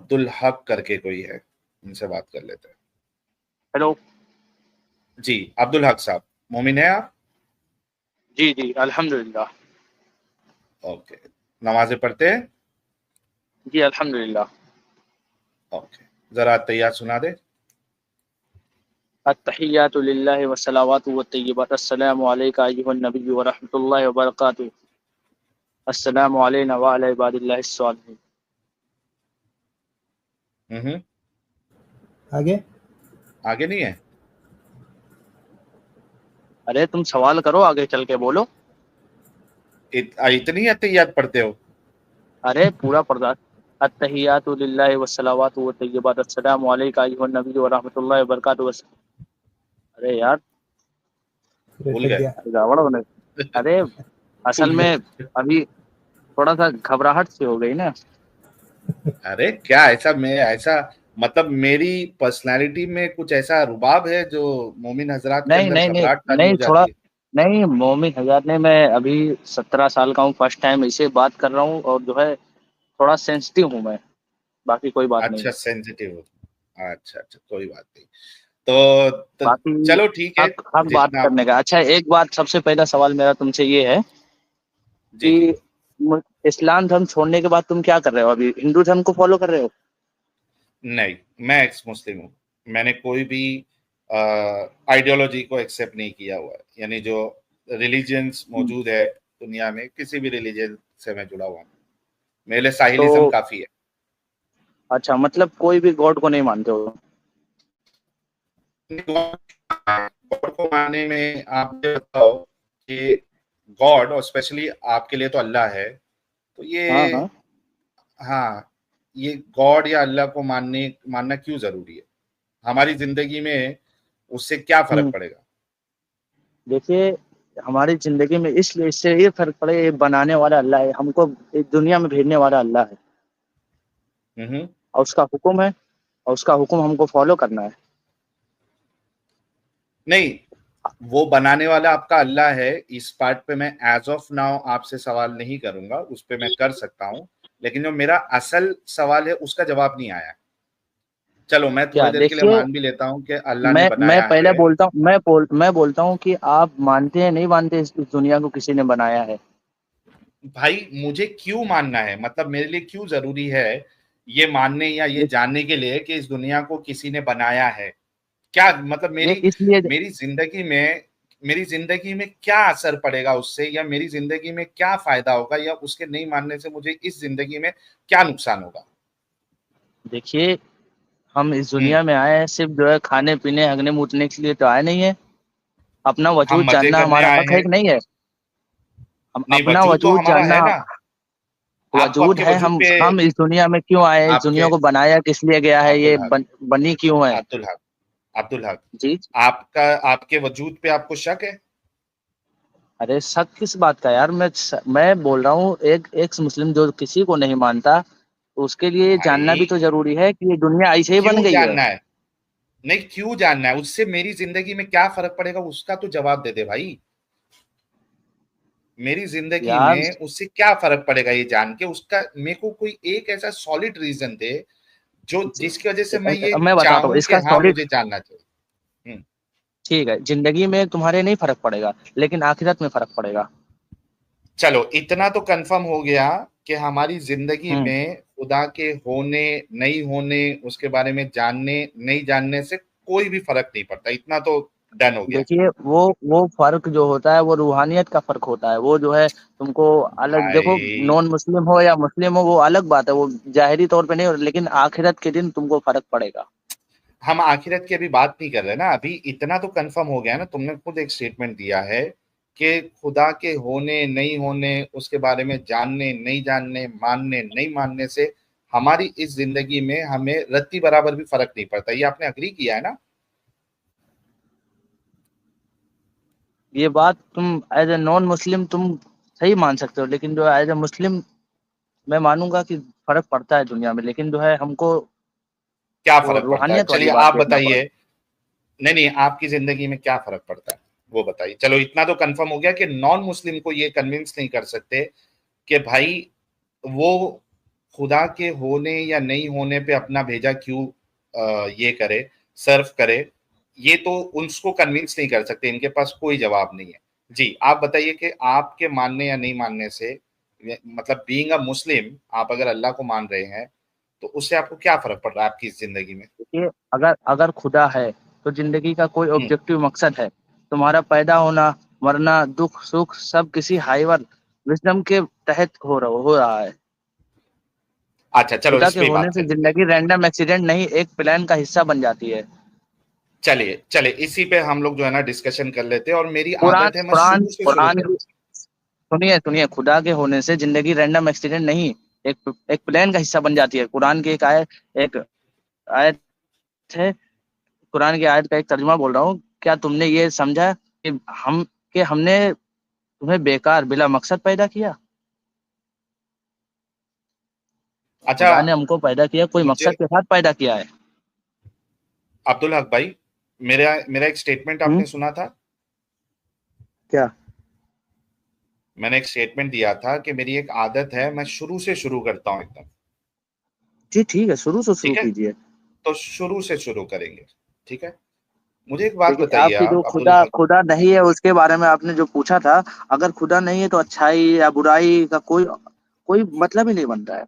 अब्दुल हक करके कोई है, उनसे बात कर लेते हैं। हेलो। जी अब्दुल हक साहब, मोमिन है आप? जी जी अल्हम्दुलिल्लाह। ओके, नमाजें पढ़ते हैं? जी अल्हम्दुलिल्लाह। ओके, जरा तैयार सुना दे। अत्तहियातु लिल्लाहि वस्सलावातु वत्तय्यिबात अस्सलामु अलैका अय्युहन नबिय्यु व रहमतुल्लाहि व बरकातुहू अस्सलामु अलैना व अला इबादिल्लाहिस सालिहीन। हम्म, आगे आगे नहीं है? अरे तुम सवाल करो, आगे चल के बोलो। इतनी अत्तहियात पढ़ते हो? अरे पूरा पढ़ा। अत्तहियातु लिल्लाहि वस्सलावातु वत्तय्यिबात अस्सलामु अलैका अय्युहन नबिय्यु व रहमतुल्लाहि व बरकातुहू। अरे यार, भूल रटक गए? गया। गड़बड़ होने। अरे असल भूल में गए? अभी थोड़ा सा घबराहट सी हो गई ना। अरे क्या ऐसा, मैं ऐसा मतलब मेरी पर्सनालिटी में कुछ ऐसा रुबाब है जो मोमिन हजरात के नहीं अंदर नहीं नहीं घबराहट तारी नहीं, हो थोड़ा जाती है? नहीं। मोमिन हजार ने, मैं अभी 17 साल का हूँ, फर्स्ट टाइम इसे बात कर रहा हूँ, और जो है थोड़ा सेंसिटिव हूँ मैं। बाकी कोई बात नहीं अच्छा, है। सेंसिटिव हो। अच्छा अच्छा, कोई बात नहीं। तो बाकी चलो ठीक है। हक बात जितना करने का। अच्छा, एक बात, सबसे पहला सवाल मेरा तुमसे ये है जी जी। कि इस्लाम धर्म छोड़ने के बाद तुम क्या कर रहे हो? अभी हिंदू धर्म को फॉलो कर रहे हो? नहीं, मैं एक्स मुस्लिम हूँ। मैंने कोई भी आइडियोलॉजी को एक्सेप्ट नहीं किया हुआ है, यानी जो रिलीजियंस मौजूद है दुनिया में, किसी भी रिलीजन से मैं जुड़ा हुआ हूँ। मेरे लिए तो साहिलिज्म काफी है। अच्छा, मतलब कोई भी गॉड को नहीं मानते हो? गॉड को मानने में आप ये बताओ कि गॉड, और स्पेशली आपके लिए तो अल्लाह है, तो ये, हाँ हाँ। हाँ, ये गॉड या अल्लाह को मानना क्यों जरूरी है हमारी जिंदगी में? उससे क्या फर्क हम्म। पड़ेगा? देखिए, हमारी जिंदगी में इसलिए, इससे ये फर्क पड़े, ये बनाने वाला अल्लाह है, हमको इस दुनिया में भेजने वाला अल्लाह है, हम्म। और उसका हुक्म है, और उसका हुक्म हमको फॉलो करना है। नहीं, वो बनाने वाला आपका अल्लाह है, इस पार्ट पे मैं एज ऑफ नाउ आपसे सवाल नहीं करूंगा, उस पे मैं कर सकता हूं, लेकिन जो मेरा असल सवाल है उसका जवाब नहीं आया। चलो मैं थोड़ी क्या? देर के लिए देखिए, मान भी लेता हूं कि अल्लाह ने मैं बनाया पहले है। बोलता हूँ, मैं बोलता हूँ कि आप मानते हैं नहीं मानते इस दुनिया को किसी ने बनाया है? भाई मुझे क्यों मानना है, मतलब मेरे लिए क्यों जरूरी है ये मानने या ये जानने के लिए कि इस दुनिया को किसी ने बनाया है? क्या मतलब ये मेरी इसलिए। मेरी जिंदगी में मेरी जिंदगी में क्या असर पड़ेगा उससे, या मेरी जिंदगी में क्या फायदा होगा, या उसके नहीं मानने से मुझे इस जिंदगी में क्या नुकसान होगा? देखिए, हम इस हम्म। दुनिया में आए हैं सिर्फ जो है खाने पीने हगने मूतने के लिए तो आए नहीं है। अपना हम वजूद मजे जानना करने हमारा आए हक है हैं। कि नहीं है? हम नहीं, अपना वजूद तो वजूद हमारा है जानना, ना। आपको वजूद आपके है। वजूद हम पे, हम इस दुनिया में क्यों आए हैं, इस आपके दुनिया को बनाया किस लिए गया है, अब्दुल ये हक बनी क्यों है? अब्दुल हक अब्दुल हक, जी। आपका आपके वजूद पे आपको शक है? अरे शक किस बात का यार? मैं बोल रहा हूँ, एक एक मुस्लिम जो किसी को नहीं मानता, तो उसके लिए ये जानना भी भाई तो जरूरी है कि ये दुनिया ऐसे ही बन क्यों गई है। जानना है? नहीं, क्यों जानना है? उससे मेरी जिंदगी में क्या फर्क पड़ेगा उसका तो जवाब दे दे भाई। मेरी जिंदगी यार, में उससे क्या फर्क पड़ेगा ये जान के, उसका मेरे को कोई एक ऐसा सॉलिड रीजन दे जो जिसकी वजह से मैं ये मैं बताता हूँ चाहूं कि इसका हाँ सॉलिड। मुझे जानना चाहिए। ठीक है, जिंदगी में तुम्हारे नहीं फर्क पड़ेगा, लेकिन आखिरत में फर्क पड़ेगा। चलो इतना तो कंफर्म हो गया कि हमारी जिंदगी हम्म। में खुदा के होने नहीं होने, उसके बारे में जानने नहीं जानने से कोई भी फर्क नहीं पड़ता, इतना तो डन हो गया। देखिए, वो फर्क जो होता है वो रूहानियत का फर्क होता है, वो जो है तुमको अलग देखो। भाई नॉन मुस्लिम हो या मुस्लिम हो, वो अलग बात है, वो जाहिरी तौर पे नहीं हो, लेकिन आखिरत के दिन तुमको फर्क पड़ेगा। हम आखिरत की अभी बात नहीं कर रहे ना, अभी इतना तो कंफर्म हो गया ना, तुमने खुद एक स्टेटमेंट दिया है कि खुदा के होने नहीं होने, उसके बारे में जानने नहीं जानने, मानने नहीं मानने से हमारी इस जिंदगी में हमें रत्ती बराबर भी फर्क नहीं पड़ता, ये आपने अग्री किया है ना? ये बात तुम एज ए नॉन मुस्लिम तुम सही मान सकते हो, लेकिन जो एज ए मुस्लिम मैं मानूंगा कि फर्क पड़ता है दुनिया में, लेकिन जो है हमको क्या वो फर्क पड़ता है, रूहानियत वाली चलिए बात आप देखना बताइए। पड़ेगा। नहीं नहीं, आपकी जिंदगी में क्या फर्क पड़ता है वो बताइए। चलो इतना तो कंफर्म हो गया कि नॉन मुस्लिम को ये कन्विंस नहीं कर सकते कि भाई वो खुदा के होने या नहीं होने पे अपना भेजा क्यों ये करे, सर्व करे, ये तो उसको कन्विंस नहीं कर सकते, इनके पास कोई जवाब नहीं है। जी, आप बताइए कि आपके मानने या नहीं मानने से, मतलब बीइंग अ मुस्लिम, आप अगर अल्लाह को मान रहे हैं, तो उससे आपको क्या फ़र्क पड़ रहा है आपकी ज़िंदगी में? देखिए, अगर अगर खुदा है तो जिंदगी का कोई हुँ। ऑब्जेक्टिव मकसद है। तुम्हारा पैदा होना, मरना, दुख सुख सब किसी हाइवर विजडम के तहत हो रहा है। अच्छा, चलो खुदा इस के पे ही होने बात से कर लेते हैं। जिंदगी रैंडम एक्सीडेंट नहीं, एक प्लान का हिस्सा बन जाती है। चलिए, चलिए इसी पे हम लोग जो है ना डिस्कशन कर लेते हैं, और मेरी कुरान आदत है मैं कुरान शुरू से शुरू कुरान करूँ। सुनिए सुनिए, खुदा के होने से जिंदगी रैंडम एक्सीडेंट नहीं, एक प्लान का हिस्सा बन जाती है। कुरान की एक आयत है। कुरान की आयत का एक तर्जुमा बोल रहा हूँ। क्या तुमने ये समझा कि हमने तुम्हें बेकार बिला मकसद पैदा किया? अच्छा, खुदा ने हमको पैदा किया, कोई मुझे मकसद के साथ पैदा किया है। अब्दुल हक भाई, मेरा मेरा एक स्टेटमेंट हम्म। आपने सुना था? क्या? मैंने एक स्टेटमेंट दिया था कि मेरी एक आदत है, मैं शुरू से शुरू करता हूँ एकदम। जी ठीक है, शुरू से शुरू ठीक है? कीजिए। तो शुरू से शुरू करेंगे। ठीक है? मुझे एक बात देखिए, बताइए आपकी जो आप अब्दुल खुदा हक। खुदा नहीं है उसके बारे में आपने जो पूछा था, अगर खुदा नहीं है तो अच्छाई या बुराई का कोई कोई मतलब ही नहीं बनता है।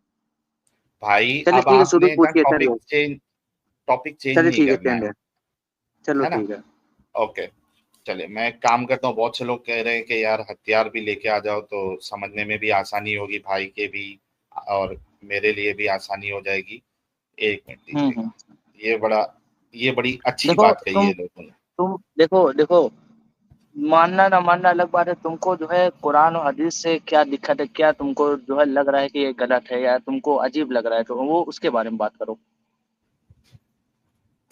भाई, चलिए अब ठीक है, शुरू आपने ना पूछिए। चलिए टॉपिक चेंज चलिए नहीं ठीक है, करना चेंज है। है। चलो है ना? ठीक है। ओके। चलिए, मैं एक काम करता हूँ, बहुत से लोग कह रहे हैं कि यार हथियार भी लेके आ जाओ तो समझने में भी आसानी होगी, भाई के भी और मेरे लिए भी आसानी हो जाएगी। 1 मिनट हम्म। दीजिएगा। ये बड़ा ये बड़ी अच्छी देखो बात कही है लोगों ने। तुम देखो देखो, मानना ना मानना अलग बात है। तुमको जो है कुरान और हदीस से क्या दिक्कत है, क्या तुमको जो है लग रहा है कि ये गलत है या तुमको अजीब लग रहा है, तो वो उसके बारे में बात करो।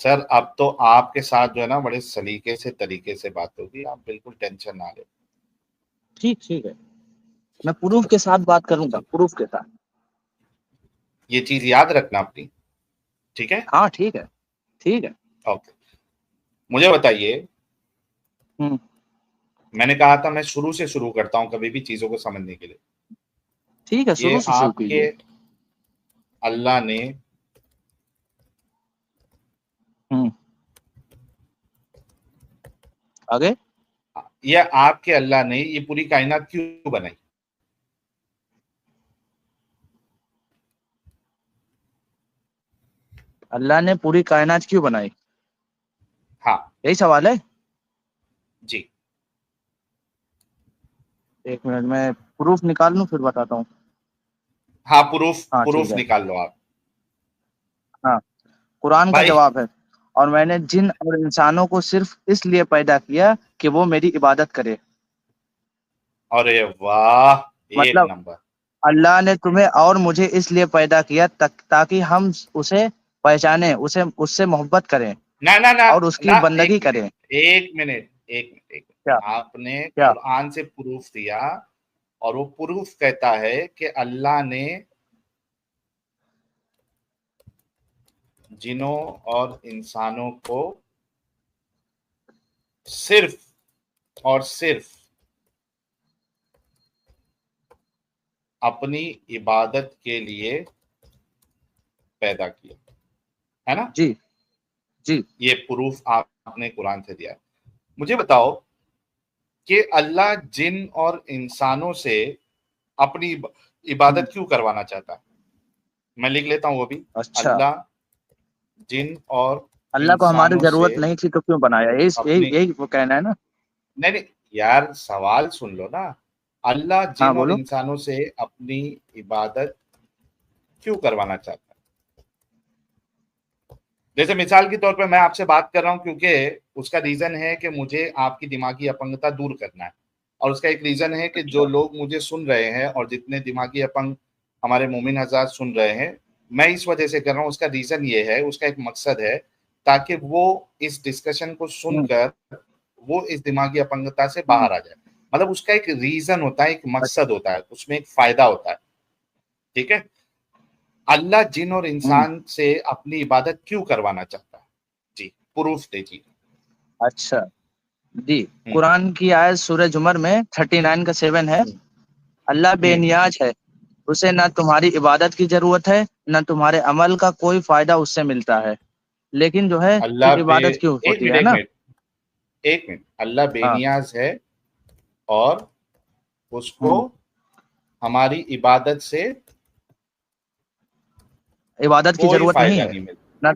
सर, अब तो आपके साथ जो है ना बड़े सलीके से तरीके से बात होगी, आप बिल्कुल टेंशन ना लें। ठीक ठीक है, मैं प्रूफ के साथ बात करूंगा, चलो, प्रूफ के साथ। ये चीज याद रखना अपनी। ठीक है? हाँ ठीक है, ठीक है। ओके। मुझे बताइए, हम्म। मैंने कहा था मैं शुरू से शुरू करता हूं कभी भी चीजों को समझने के लिए। ठीक है, ये शुरू से शुरू आपके कीजिए। अल्लाह ने, हम्म। आगे। ये आपके अल्लाह ने ये पूरी कायनात क्यों बनाई? अल्लाह ने पूरी कायनात क्यों बनाई? हाँ। यही सवाल है। जी। एक मिनट में प्रूफ निकाल लूं फिर बताता हूँ। हाँ, प्रूफ हाँ ठीक प्रूफ है। निकाल लो आप। हाँ, कुरान का भाई, जवाब है। और मैंने जिन और इंसानों को सिर्फ इसलिए पैदा किया कि वो मेरी इबादत करे। अरे वाह, एक मतलब नंबर। अल्लाह ने तुम्हें और मुझे इसलिए पैदा किया ताकि हम उसे पहचाने, उसे उससे मोहब्बत करें ना ना ना और उसकी ना, बंदगी एक करें। मिनट, एक मिनट, एक मिनट, एक क्या? मिनट। आपने क्या? कुरान से प्रूफ दिया, और वो प्रूफ कहता है कि अल्लाह ने जिनों और इंसानों को सिर्फ और सिर्फ अपनी इबादत के लिए पैदा किया, है ना? जी जी। ये प्रूफ आपने कुरान से दिया है। मुझे बताओ कि अल्लाह जिन और इंसानों से अपनी हम्म। इबादत क्यों करवाना चाहता है? मैं लिख लेता हूं वो भी। अच्छा, अल्लाह जिन और अल्लाह को हमारी इंसानों से जरूरत नहीं थी तो क्यों बनाया? यही यही अपनी, यही वो कहना है ना। नहीं नहीं, यार सवाल सुन लो ना। अल्लाह हाँ जिन और बोलो। इंसानों से अपनी इबादत क्यों करवाना चाहता है? जैसे मिसाल के तौर पे मैं आपसे बात कर रहा हूं क्योंकि उसका रीजन है कि मुझे आपकी दिमागी अपंगता दूर करना है, और उसका एक रीजन है कि जो अच्छा। लोग मुझे सुन रहे हैं और जितने दिमागी अपंग हमारे मोमिन हजरात सुन रहे हैं, मैं इस वजह से कर रहा हूँ। उसका रीजन ये है, उसका एक मकसद है, ताकि वो इस डिस्कशन को हम्म। सुनकर वो इस दिमागी अपंगता से हम्म। बाहर आ जाए। मतलब उसका एक रीजन होता है, एक मकसद अच्छा। होता है, उसमें एक फायदा होता है। ठीक है? अल्लाह जिन और हम्म। इंसान से अपनी इबादत क्यों करवाना चाहता है? जी, प्रूफ दीजिए। अच्छा जी। हम्म। कुरान की आयत सूरह जुमर में 39 का 7 है। हम्म। अल्लाह हम्म। बेनियाज है, उसे ना तुम्हारी इबादत की जरूरत है, ना तुम्हारे अमल का कोई फायदा उससे मिलता है। लेकिन जो है अल्लाह फिर बे इबादत क्यों एक होती मिनट है एक ना। मिनट एक मिनट, अल्लाह हाँ। बेनियाज है और उसको हम्म। हमारी इबादत से इबादत की कोई जरूरत नहीं फायदा है, नहीं मिलता। ना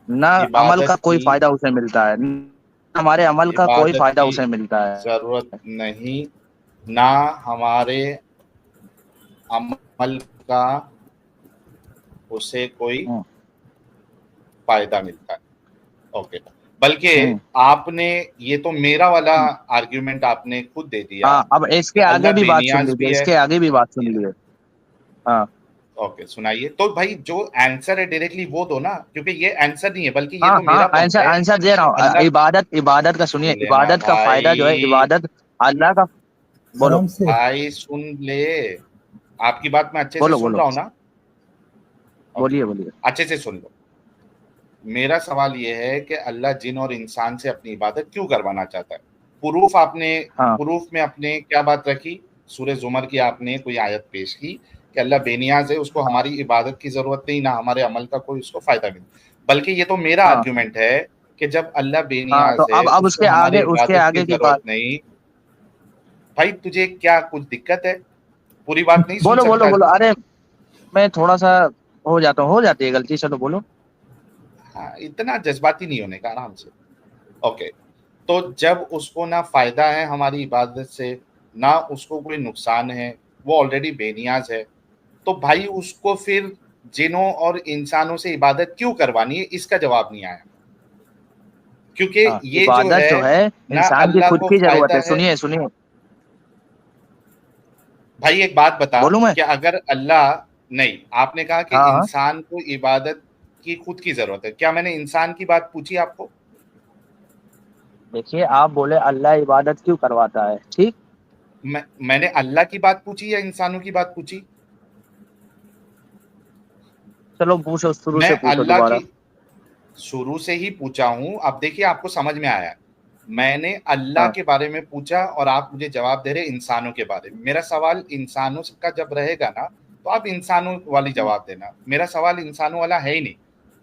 ना अमल इबादत का कोई की फायदा उसे मिलता है, ना हमारे अमल का कोई इबादत फायदा की उसे मिलता है। जरूरत नहीं, ना हमारे अमल का उसे कोई हम्म। फायदा मिलता है। ओके, बल्कि हम्म। आपने ये तो मेरा वाला आर्ग्यूमेंट आपने खुद दे दिया हाँ, अब कि इसके आगे अल्लाह भी बात सुन बेनियाज लीजिए, भी है। इसके आगे भी बात सुन लीजिए। हाँ। ओके सुनाइए, तो भाई जो आंसर है डायरेक्टली वो दो ना, क्योंकि ये आंसर नहीं है बल्कि ये हाँ तो हाँ, मेरा पॉइंट आंसर है आंसर दे कि रहा हूँ। अल्लाह, इबादत, इबादत का सुनिए, सुन लेना इबादत का फायदा जो है, भाई, इबादत अल्लाह का। बोलो आराम से। भाई सुन ले, आपकी बात मैं अच्छे से बोलो सुन बोलो, रहा हूँ ना। ओके, बोलिए बोलिए। अच्छे से सुन लो। मेरा सवाल ये है कि अल्लाह जिन और इंसान से अपनी इबादत क्यों करवाना चाहता है? प्रूफ आपने, हाँ प्रूफ में आपने क्या बात रखी? सूरह जुमर की आपने कोई आयत पेश की कि अल्लाह बेनियाज है, उसको हाँ हमारी इबादत की जरूरत नहीं, ना हमारे अमल का कोई उसको फायदा मिले। बल्कि ये तो मेरा हाँ आर्गुमेंट है कि जब अल्लाह हाँ, तो बेनियाज है, अब उसको उसके हमारी आगे, उसके इबादत की आगे की जरूरत बात। नहीं। भाई तुझे क्या कुछ दिक्कत है? पूरी बात नहीं सुन बोलो बोलो सकता बोलो, तू? अरे मैं थोड़ा सा हो जाता हूँ, हो जाती है गलती, चलो बोलो। हाँ, इतना जज्बाती नहीं होने का, आराम से। ओके, तो जब उसको ना फायदा है हमारी इबादत से, ना उसको कोई नुकसान है, वो ऑलरेडी बेनियाज है, तो भाई उसको फिर जिनों और इंसानों से इबादत क्यों करवानी है, इसका जवाब नहीं आया। क्योंकि हाँ, ये जो इबादत है, जो है ना इंसान की अल्लाह खुद को की जरूरत फायदा है। है। सुनिए सुनिए, भाई एक बात बता, बोलूं मैं। कि अगर अल्लाह, नहीं, आपने कहा कि हाँ हाँ, इंसान को इबादत की खुद की जरूरत है, क्या मैंने इंसान की बात पूछी आपको? देखिए आप बोले अल्लाह इबादत क्यों करवाता है, ठीक। मैंने अल्लाह की बात पूछी या इंसानों की बात पूछी? चलो पूछो, शुरू मैं से पूछो अल्लाह दोबारा। की शुरू से ही पूछा हूं, अब देखिए आपको समझ में आया। मैंने अल्लाह हाँ के बारे में पूछा और आप मुझे जवाब दे रहे इंसानों के बारे में। मेरा सवाल इंसानों का जब रहेगा ना, तो आप इंसानों वाली जवाब देना। मेरा सवाल इंसानों वाला है ही नहीं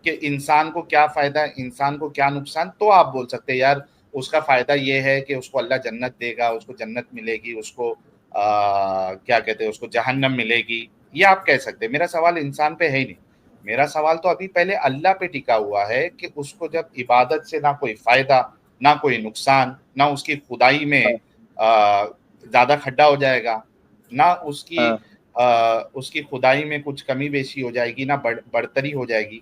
कि इंसान को क्या फायदा, इंसान को क्या नुकसान। तो आप बोल सकते हैं यार उसका फायदा ये है कि उसको अल्लाह जन्नत देगा, उसको जन्नत मिलेगी, उसको क्या कहते हैं, उसको जहन्नम मिलेगी, ये आप कह सकते हैं। मेरा सवाल इंसान पे है ही नहीं। मेरा सवाल तो अभी पहले अल्लाह पे टिका हुआ है कि उसको जब इबादत से ना कोई फायदा, ना कोई नुकसान, ना उसकी खुदाई में हाँ ज्यादा खड्डा हो जाएगा, ना उसकी हाँ उसकी खुदाई में कुछ कमी बेशी हो जाएगी, ना बढ़तरी हो जाएगी,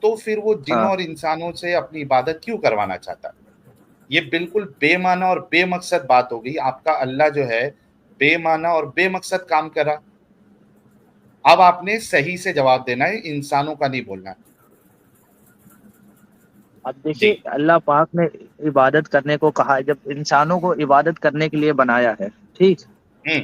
तो फिर वो जिनों हाँ। और इंसानों से अपनी इबादत क्यों करवाना चाहता है? ये बिल्कुल बेमाना और बेमकसद बात हो गई। आपका अल्लाह जो है बेमाना और बेमकसद काम करा। अब आपने सही से जवाब देना है, इंसानों का नहीं बोलना है। अब जी। देखिए अल्लाह पाक ने इबादत करने को कहा है, जब इंसानों को इबादत करने के लिए बनाया है, ठीक। हम्म,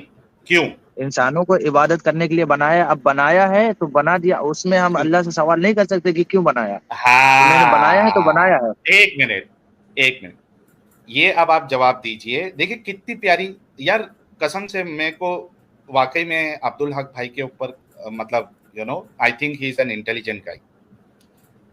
क्यों? इंसानों को इबादत करने के लिए बनाया, अब बनाया है तो बना दिया, उसमें हम क्यों? अल्लाह से सवाल नहीं कर सकते कि क्यों बनाया। तो मैंने बनाया है तो हाँ, बनाया है। एक मिनट, एक मिनट, ये अब आप जवाब दीजिए। देखिए कितनी प्यारी, यार कसम से मेरे को वाकई में अब्दुल हक भाई के ऊपर मतलब I think he is an intelligent गाय।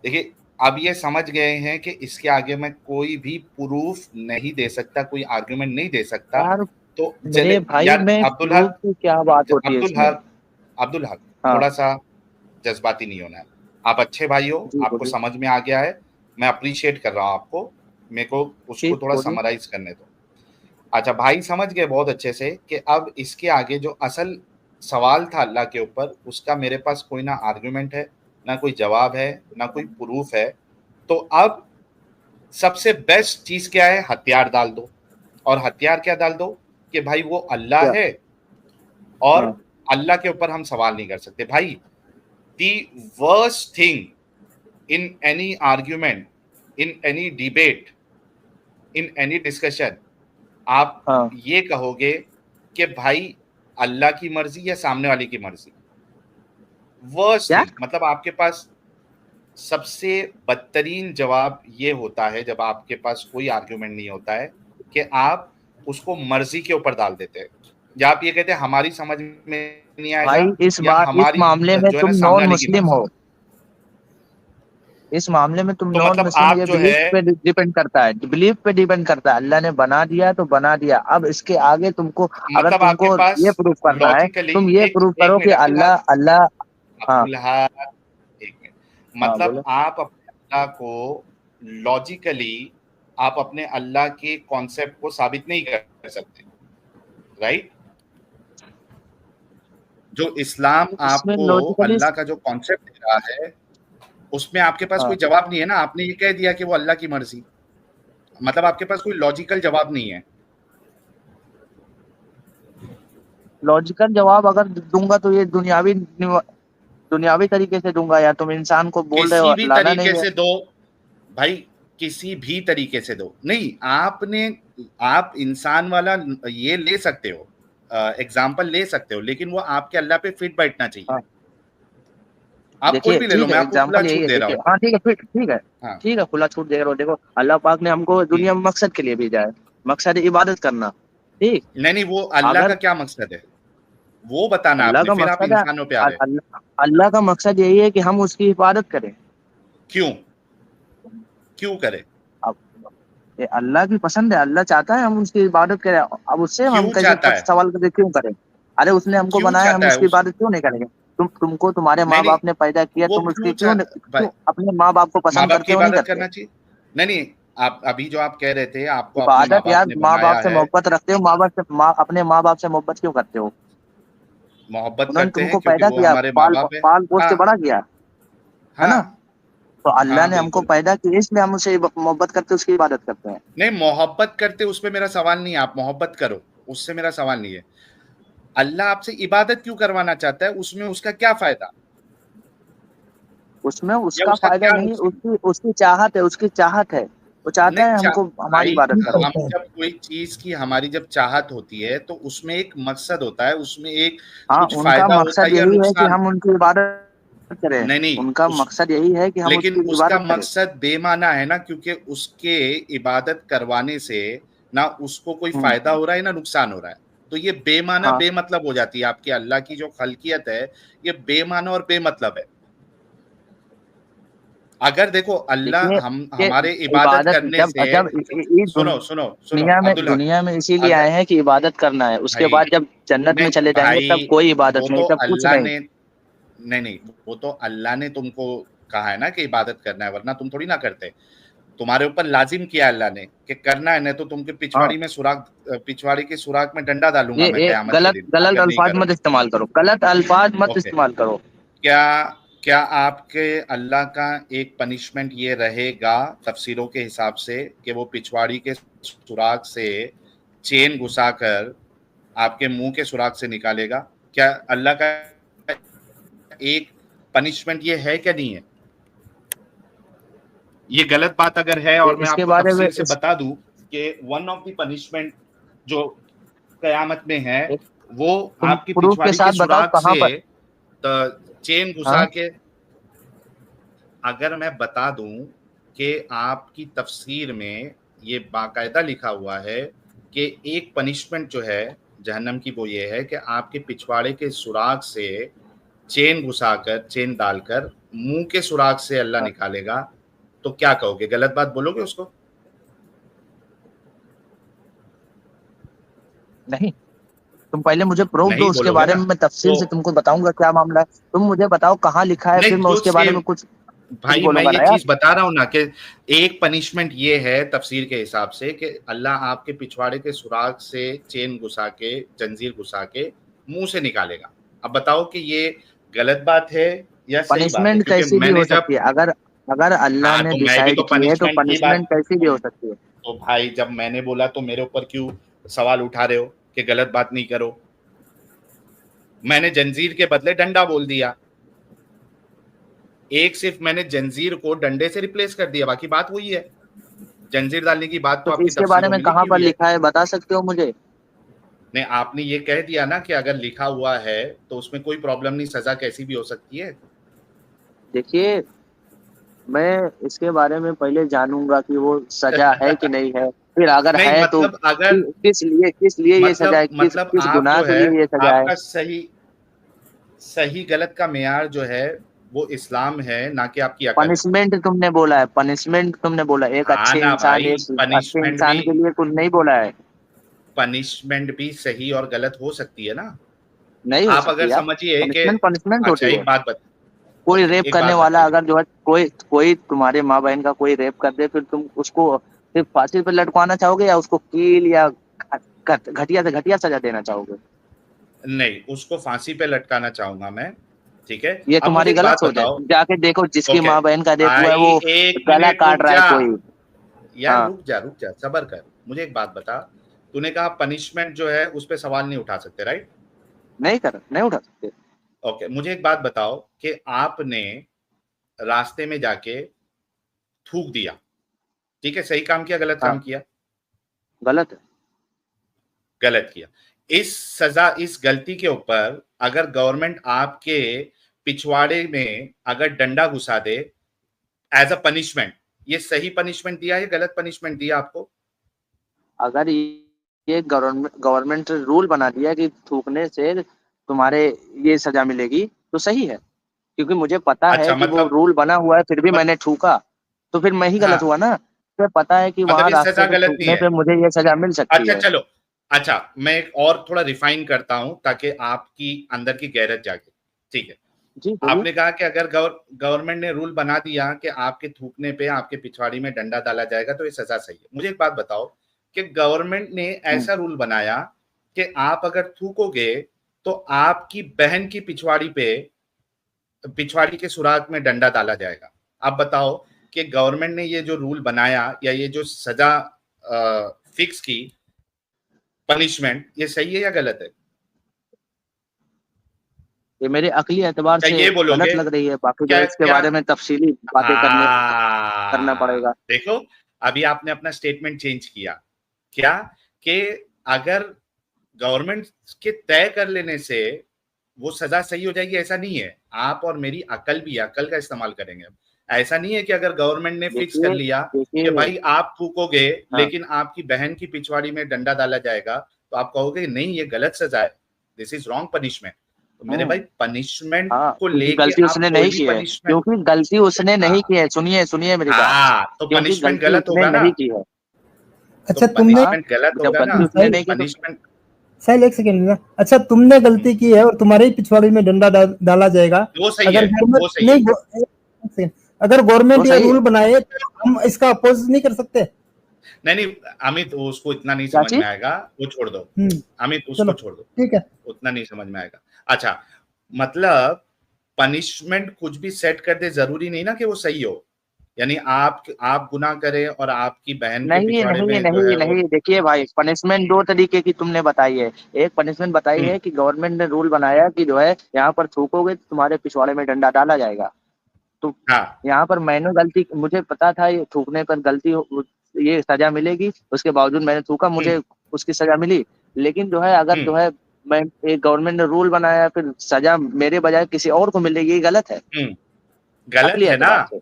देखिए अब ये समझ गए हैं कि इसके आगे मैं कोई भी प्रूफ नहीं दे सकता, कोई आर्गुमेंट नहीं दे सकता। यार तो मेरे चले भाई यार में अब्दुल प्रूफ हक, की क्या बात होती है अब्दुल इसमें। हक, अब्दुल हक, हाँ थोड़ा सा जज्बाती नहीं होना है। आप अच्छे भाई हो, जी आपको बोलिए। समझ में आ गया है, मैं अप्रिशिएट कर रहा हूँ आपको। मेरे को उसको ठीक थोड़ा बोलिए। समराइज करने दो। अच्छा, भाई समझ गए बहुत अच्छे से कि अब इसके आगे जो असल सवाल था अल्लाह के ऊपर, उसका मेरे पास कोई ना आर्गुमेंट है, ना कोई जवाब है, ना कोई प्रूफ है। तो अब सबसे बेस्ट चीज क्या है? हथियार डाल दो। और हथियार क्या डाल दो? कि भाई वो अल्लाह क्या। है और हाँ अल्लाह के ऊपर हम सवाल नहीं कर सकते। भाई the worst thing in any argument, in any debate, in any discussion, आप हाँ। ये कहोगे कि भाई अल्लाह की मर्जी या सामने वाले की मर्जी। वर्स्ट क्या। थिंग, मतलब आपके पास सबसे बदतरीन जवाब ये होता है जब आपके पास कोई आर्ग्यूमेंट नहीं होता है, कि आप उसको मर्जी के ऊपर डाल देते हैं। या आप ये कहते हैं हमारी समझ में नहीं आएगा, भाई इस हमारी मामले में जो है ना तुम सामने नॉन वाले की मुस्लिम मर्जी। हो, इस मामले में तुम तो नॉन मतलब मुस्लिम, आप ये जो बिलीफ है, पे डिपेंड करता है, बिलीफ पे डिपेंड करता है। अल्लाह ने बना दिया तो बना दिया, अब इसके आगे तुमको, अगर मतलब आपके तुमको पास ये प्रूफ करना है, लॉजिकली, तुम ये एक प्रूफ एक करो कि मिनट अब्दुल अल्लाह हक, अल्लाह हाँ अब्दुल हक, एक मिनट, हाँ मतलब बोलो। आप अपने अल्लाह को लॉजिकली, आप अपने अल्लाह के कॉन्सेप्ट को साबित नहीं कर सकते, राइट? जो इस्लाम इसमें आपको लॉजिकली अल्लाह का जो कॉन्सेप्ट दे रहा है, उसमें आपके पास कोई हाँ, जवाब नहीं है ना। आपने ये कह दिया कि वो अल्लाह की मर्जी, मतलब आपके पास कोई लॉजिकल जवाब नहीं है। लॉजिकल जवाब अगर दूंगा तो ये दुनियावी तरीके से दूंगा, या तुम इंसान को बोल रहे हो किसी भी लाना तरीके नहीं है। से दो भाई, किसी भी तरीके से दो। नहीं, आपने, आप इंसान वाला ये ले सकते हो, एग्जाम्पल ले सकते हो, लेकिन वो आपके अल्लाह पे फिट बैठना चाहिए। हाँ आप कोई देखिए भी ले लो, ठीक मैं है, आपको खुला एग्जांपल यही छूट है, दे रहा देखिए हूँ। हाँ ठीक है, फिर ठीक है, हाँ। ठीक है, खुला छूट दे रहे हो। देखो अल्लाह पाक ने हमको दुनिया में मकसद के लिए भेजा है, मकसद है इबादत करना, ठीक। नहीं नहीं, वो अल्लाह अगर का क्या मकसद है वो बताना अल्लाह आपने, का फिर आप मकसद है, इंसानों पे आ रहे हैं। अल्लाह का मकसद यही है कि हम उसकी इबादत करें। क्यों? क्यों करे? अब ये अल्लाह की पसंद है, अल्लाह चाहता है हम उसकी इबादत करें। अब उससे हम क्यों कैसे चाहता है? सवाल करके क्यों करें? अरे उसने हमको क्यों बनाया, हम चाहता है उसकी उस, इबादत क्यों नहीं करेंगे? तुमको तुम्हारे नहीं माँ नहीं, बाप ने पैदा किया, वो तुम उसकी क्यों भाई, क्यों अपने माँ बाप को माँ पसंद बाप की करते हो नहीं इबादत करते? करना चाहिए। नहीं नहीं, आप अभी जो आप कह रहे थे, आपको अपने माँ इबादत बाप यार, ने माँ बाप बनाया से है। मोहब्बत रखते हो, अपने माँ बाप से मोहब्बत क्यों करते हो? मोहब्बत उन्होंने करते हैं तुमको क्योंकि पैदा वो किया, हमारे माँ पाल बाप है। पाल पोस हाँ के बड़ा किया, है ना? हाँ तो अल्लाह हाँ, ने हमको बिल्कुल। पैदा किया, इसलिए हम उसे मोहब्बत करते, उसकी इबादत करते हैं। नहीं, मोहब्बत करते उसपे मेरा सवाल नहीं है, आप मोहब्बत करो, उससे मेरा सवाल नहीं है। अल्लाह आपसे इबादत क्यों करवाना चाहता है, उसमें उसका क्या फायदा, उसमें या उसका उसका फायदा क्या नहीं, नुकसान? उसकी उसकी चाहत है, उसकी चाहत है, वो चाहता नहीं है हमको हमारी भाई, इबादत करो। हम जब कोई चीज की, हमारी जब चाहत होती है तो उसमें एक मकसद होता है, उसमें एक हाँ, कुछ उनका फायदा होता मकसद है या यही है कि नुकसान। हम उनकी इबादत करें। नहीं नहीं, उनका उस, मकसद यही है कि हम लेकिन उसकी उसका इबादत करें। मकसद बेमाना है ना, क्योंकि उसके इबादत करवाने से ना उसको कोई हम्म, फायदा हो रहा है ना नुकसान हो रहा है। तो ये बेमाना हाँ बेमतलब हो जाती है, आपके अल्लाह की जो खल्कियत है, ये बेमाना और बेमतलब है। अगर देखो अल्लाह देखिए, हम ये हमारे इबादत इबादत करने जब से, जब ये सुनो सुनो सुनो अब्दुल हक, दुनिया में इसीलिए अगर, आए हैं कि इबादत करना है, उसके भाई बाद जब जन्नत में नहीं चले जाएंगे भाई, तब कोई वो इबादत नहीं, तो तब कुछ अल्लाह नहीं। ने, नहीं नहीं, वो तो अल्लाह ने तुमको कहा है ना कि इबादत करना है, वरना तुम थोड़ी ना करते। तुम्हारे ऊपर लाजिम किया अल्लाह ने कि करना है, नहीं तो तुमके हाँ, पिछवाड़ी में सुराख, पिछवाड़ी के सुराख में डंडा डालूंगा मैं ये कयामत के गलत दिन, गलत अगर नहीं अल्फाज मत करोगे। इस्तेमाल करो, गलत अल्फाज मत ओके, इस्तेमाल करो। क्या, क्या आपके अल्लाह का एक पनिशमेंट ये रहेगा तफसीरों के हिसाब से कि वो पिछवाड़ी के सुराख से चेन घुसाकर आपके मुंह के सुराख से निकालेगा? क्या अल्लाह का एक पनिशमेंट ये है क्या, नहीं है? ये गलत बात अगर है, और मैं इसके आपको बारे में तफसील से बता दूं कि वन ऑफ द पनिशमेंट जो कयामत में है, वो तुम आपकी प्रूफ के पिछवाड़ी के साथ बताओ सुराख कहाँ से पर। चेन घुसा हाँ के, अगर मैं बता दूं कि आपकी तफसीर में ये बाकायदा लिखा हुआ है कि एक पनिशमेंट जो है जहन्नम की, वो ये है कि आपके पिछवाड़े के सुराख से चेन घुसाकर, चेन डालकर मुंह के सुराख से अल्लाह हाँ, निकालेगा। तो क्या कहोगे, गलत बात बोलोगे उसको? नहीं, तुम पहले मुझे प्रूफ दो, नहीं उसके बोलोगे बारे ना, में मैं तफसील तो से तुमको बताऊंगा क्या मामला है। तुम मुझे बताओ कहाँ लिखा है, फिर नहीं, मैं जो उसके बारे सेम, में कुछ कुछ भाई मैं बोलूंगा ये ना यार। चीज बता रहा हूं ना कि एक पनिशमेंट ये है तफसीर के हिसाब से कि अल्लाह आपके पिछवाड़े के सुराख से चेन घुसा के, जंजीर घुसा के मुंह से निकालेगा। अब बताओ कि ये गलत बात है या सही बात है, पनिशमेंट क्योंकि कैसी भी हो मैंने जब, सकती है, अगर अगर अल्लाह हाँ ने तो मैं भी तो डिसाइड की है तो पनिशमेंट की बात, पनिशमेंट कैसी भी हो सकती है। तो भाई जब मैंने बोला तो मेरे ऊपर क्यों सवाल उठा रहे हो कि गलत बात नहीं करो? मैंने जंजीर के बदले डंडा बोल दिया, एक सिर्फ मैंने जंजीर को डंडे से रिप्लेस कर दिया, बाकी बात वही है। जंजीर डालने की बात तो तो आपकी इसके बारे तफसीरों में में कहाँ लिखी पर हुई है। लिखा है, बता सकते हो मुझे? नहीं, आपने ये कह दिया ना कि अगर लिखा हुआ है तो उसमें कोई प्रॉब्लम नहीं, सजा कैसी भी हो सकती है। देखिए, मैं इसके बारे में पहले जानूंगा कि वो सजा है कि नहीं है, फिर अगर नहीं है तो मतलब अगर किस लिए ये सजा है, मतलब किस आप गुनाह जो के है लिए ये सजा है? आपका सही गलत का मेयार जो है वो इस्लाम है, ना कि आपकी अकल। पनिशमेंट तुमने बोला है, पनिशमेंट तुमने बोला, एक हाँ अच्छे ना इंसान, भाई, एक अच्छे इंसान के लिए कुछ नहीं बोला है। पनिशमेंट भी सही और गलत हो सकती है ना। नहीं हो आप अगर सकती यार, समझिए कि पनिशमेंट पनिशमेंट अच्छा होती है। एक बात बता, कोई ओके रेप एक करने बात वाला बताइए। अगर जो है, कोई कोई तुम्हारे माँ बहन का कोई रेप कर दे, फिर तुम उसको सिर्फ फांसी पे लटकवाना चाहोगे या उसको कील या घटिया से घटिया सजा देना चाहोगे? नहीं, उसको फांसी पे लटकाना चाहूंगा मैं, ठीक है। ये अब मुझे तुम्हारी एक गलत बात सोच है। बताओ। जाके देखो जिसकी ओके माँ बहन का रेप हुआ है, भाई, वो एक गला मिनट काट रुक रहा है जा कोई। यार, हाँ, रुक जा सबर कर। मुझे एक बात बता, तूने कहा पनिशमेंट जो है उस पर सवाल नहीं उठा सकते, राइट? नहीं उठा सकते। ओके, मुझे एक बात बताओ कि आपने रास्ते में जाके थूक दिया, ठीक है, सही काम किया गलत काम हाँ, किया? गलत है। गलत किया। इस सजा, इस गलती के ऊपर अगर गवर्नमेंट आपके पिछवाड़े में अगर डंडा घुसा दे एज अ पनिशमेंट, ये सही पनिशमेंट दिया है, गलत पनिशमेंट दिया आपको? अगर ये गवर्नमेंट रूल बना दिया कि थूकने से तुम्हारे ये सजा मिलेगी, तो सही है। क्योंकि मुझे पता है अच्छा कि वो मतलब रूल बना हुआ है, फिर भी मत, मैंने थूका, तो फिर मैं ही गलत हाँ हुआ ना। मुझे पता है कि मतलब वहां ये रास्ते सजा पे गलत नहीं थूकने है। पे मुझे ये सजा मिल सकती अच्छा है। चलो, अच्छा मैं एक और थोड़ा रिफाइन करता हूं ताकि आपकी अंदर की गैरत जागे, ठीक है। जी बोलिए। आपने कहा कि अगर गवर्नमेंट ने रूल बना दिया कि आपके थूकने पे आपके पिछवाड़ी में डंडा डाला जाएगा तो ये सजा सही है। मुझे एक बात बताओ कि गवर्नमेंट ने हम्म, ऐसा रूल बनाया कि आप अगर थूकोगे तो आपकी बहन की पिछवाड़ी के सुराग में डंडा डाला जाएगा। आप बताओ कि गवर्नमेंट ने ये जो रूल बनाया या ये जो सजा फिक्स की, पनिशमेंट, ये सही है या गलत है? ये मेरे अकली एतबार क्या से ये बोलोगे? गलत लग रही है, बाकी जो क्या है इसके क्या बारे में तफसीली बातें करना पड़ेगा। देखो, अभी आपने अपना स्टेटमेंट चेंज किया। क्या कि अगर गवर्नमेंट के तय कर लेने से वो सजा सही हो जाएगी, ऐसा नहीं है। आप और मेरी अकल भी है, अकल का इस्तेमाल करेंगे हम। ऐसा नहीं है कि अगर गवर्नमेंट ने फिक्स कर देखिए लिया कि देखिए। भाई आप थूकोगे हाँ। लेकिन आपकी बहन की पिछवाड़ी में डंडा डाला जाएगा, तो आप कहोगे नहीं ये गलत सजा है, दिस इज रॉन्ग पनिशमेंट। तो मेरे भाई, हम्म। पनिशमेंट हाँ, को क्योंकि लेके गलती आप उसने कोई नहीं भी की है, पनिशमेंट, क्योंकि गलती उसने नहीं हाँ की है, सुनिए सुनिए मेरी बात। हाँ, तो क्योंकि पनिशमेंट गलती गलत उसने होगा ना। नहीं की है। तो अच्छा तुमने, हाँ, पनिशमेंट गलत जब होगा ना। गलती उसने साहिल नहीं की तो पनिशमेंट, साहिल एक सेकंड ना। अच्छा तुमने गलती की है और तुम्हारे ही पिछवाड़ी में डंडा डाला जाएगा। वो सही अगर है, गवर्नमेंट वो सही है। नहीं एक सेकंड, अगर वो गवर्नमेंट ये सही है। रूल बनाए तो हम इसका अपोज नहीं कर सकते? नहीं नहीं अमित, उसको इतना नहीं क्या समझ में चीज? आएगा, वो छोड़ दो। अमित चलो उसको छोड़ दो, ठीक है। उतना नहीं समझ में आएगा। अच्छा, मतलब पनिशमेंट कुछ भी सेट कर दे जरूरी नहीं ना कि वो सही हो। यानी आप गुनाह करें और आपकी बहन के नहीं पिछवाड़े नहीं में जो नहीं है वो, नहीं, देखिए भाई, पनिशमेंट दो तरीके की तुमने बताई है। एक पनिशमेंट बताई हम्म, है कि गवर्नमेंट ने रूल बनाया कि जो है यहाँ पर थूकोगे तो तुम्हारे पिछवाड़े में डंडा डाला जाएगा। तो हाँ, यहाँ पर मैंने गलती, मुझे पता था ये थूकने पर ये सजा मिलेगी, उसके बावजूद मैंने थूका, हम्म, मुझे उसकी सजा मिली। लेकिन जो है अगर हम्म, जो है मैं, एक गवर्नमेंट ने रूल बनाया फिर सजा मेरे बजाय किसी और को मिलेगी, ये गलत है हम्म, गलत अकली है ना। एतबार से।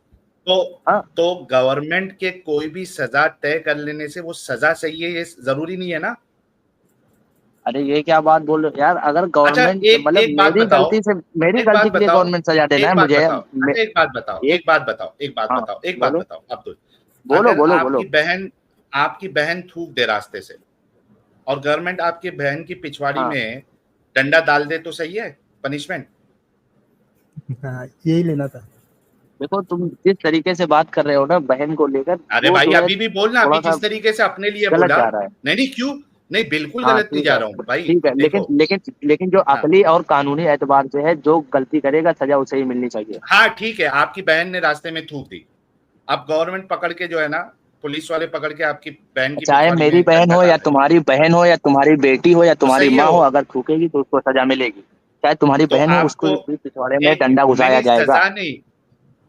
तो हाँ। तो गवर्नमेंट के कोई भी सजा तय कर लेने से वो सजा सही है ये जरूरी नहीं है ना। अरे ये क्या बात बोल रहे हो यार? अगर अच्छा, गवर्नमेंट एक मतलब एक बात बताओ, मेरी एक बात गलती के लिए बताओ, गवर्नमेंट सजा देना एक है बात मुझे बताओ, अच्छा एक बात बताओ, एक। एक बात बताओ, एक बात हाँ, बताओ, एक बात बोलो बताओ अब्दुल। बोलो अगर बोलो आपकी बोलो। बहन, आपकी बहन थूक दे रास्ते से और गवर्नमेंट आपकी बहन की पिछवाड़ी हाँ, में डंडा डाल दे तो सही है पनिशमेंट? हाँ यही लेना था। देखो तुम जिस तरीके से बात कर रहे हो ना बहन को लेकर, अरे वो भाई जो है अभी भी बोलना, अभी थोड़ा सा जिस तरीके से अपने लिए गलत बोला। जा रहा है। नहीं नहीं क्यों, नहीं बिल्कुल हाँ गलत नहीं ठीक जा है, रहा हूँ भाई, ठीक है, लेकिन देखो। लेकिन लेकिन जो हाँ अकली और कानूनी एतबार से है, जो गलती करेगा सजा उसे ही मिलनी चाहिए। हाँ ठीक है, आपकी बहन ने रास्ते में थूक दी, अब गवर्नमेंट पकड़ के जो है ना, पुलिस वाले पकड़ के आपकी बहन की चाहे पिछवाड़ी मेरी में बहन डंडा हो या डाल देंगे, तुम्हारी बहन हो या तुम्हारी बेटी हो या तो तुम्हारी सही है माँ हो, वो। अगर थूकेगी तो उसको सजा मिलेगी। चाहे तुम्हारी तो बहन हो, उसको आपको भी पिछवाड़े में एक डंडा घुसाया मैंने जाएगा। सजा नहीं,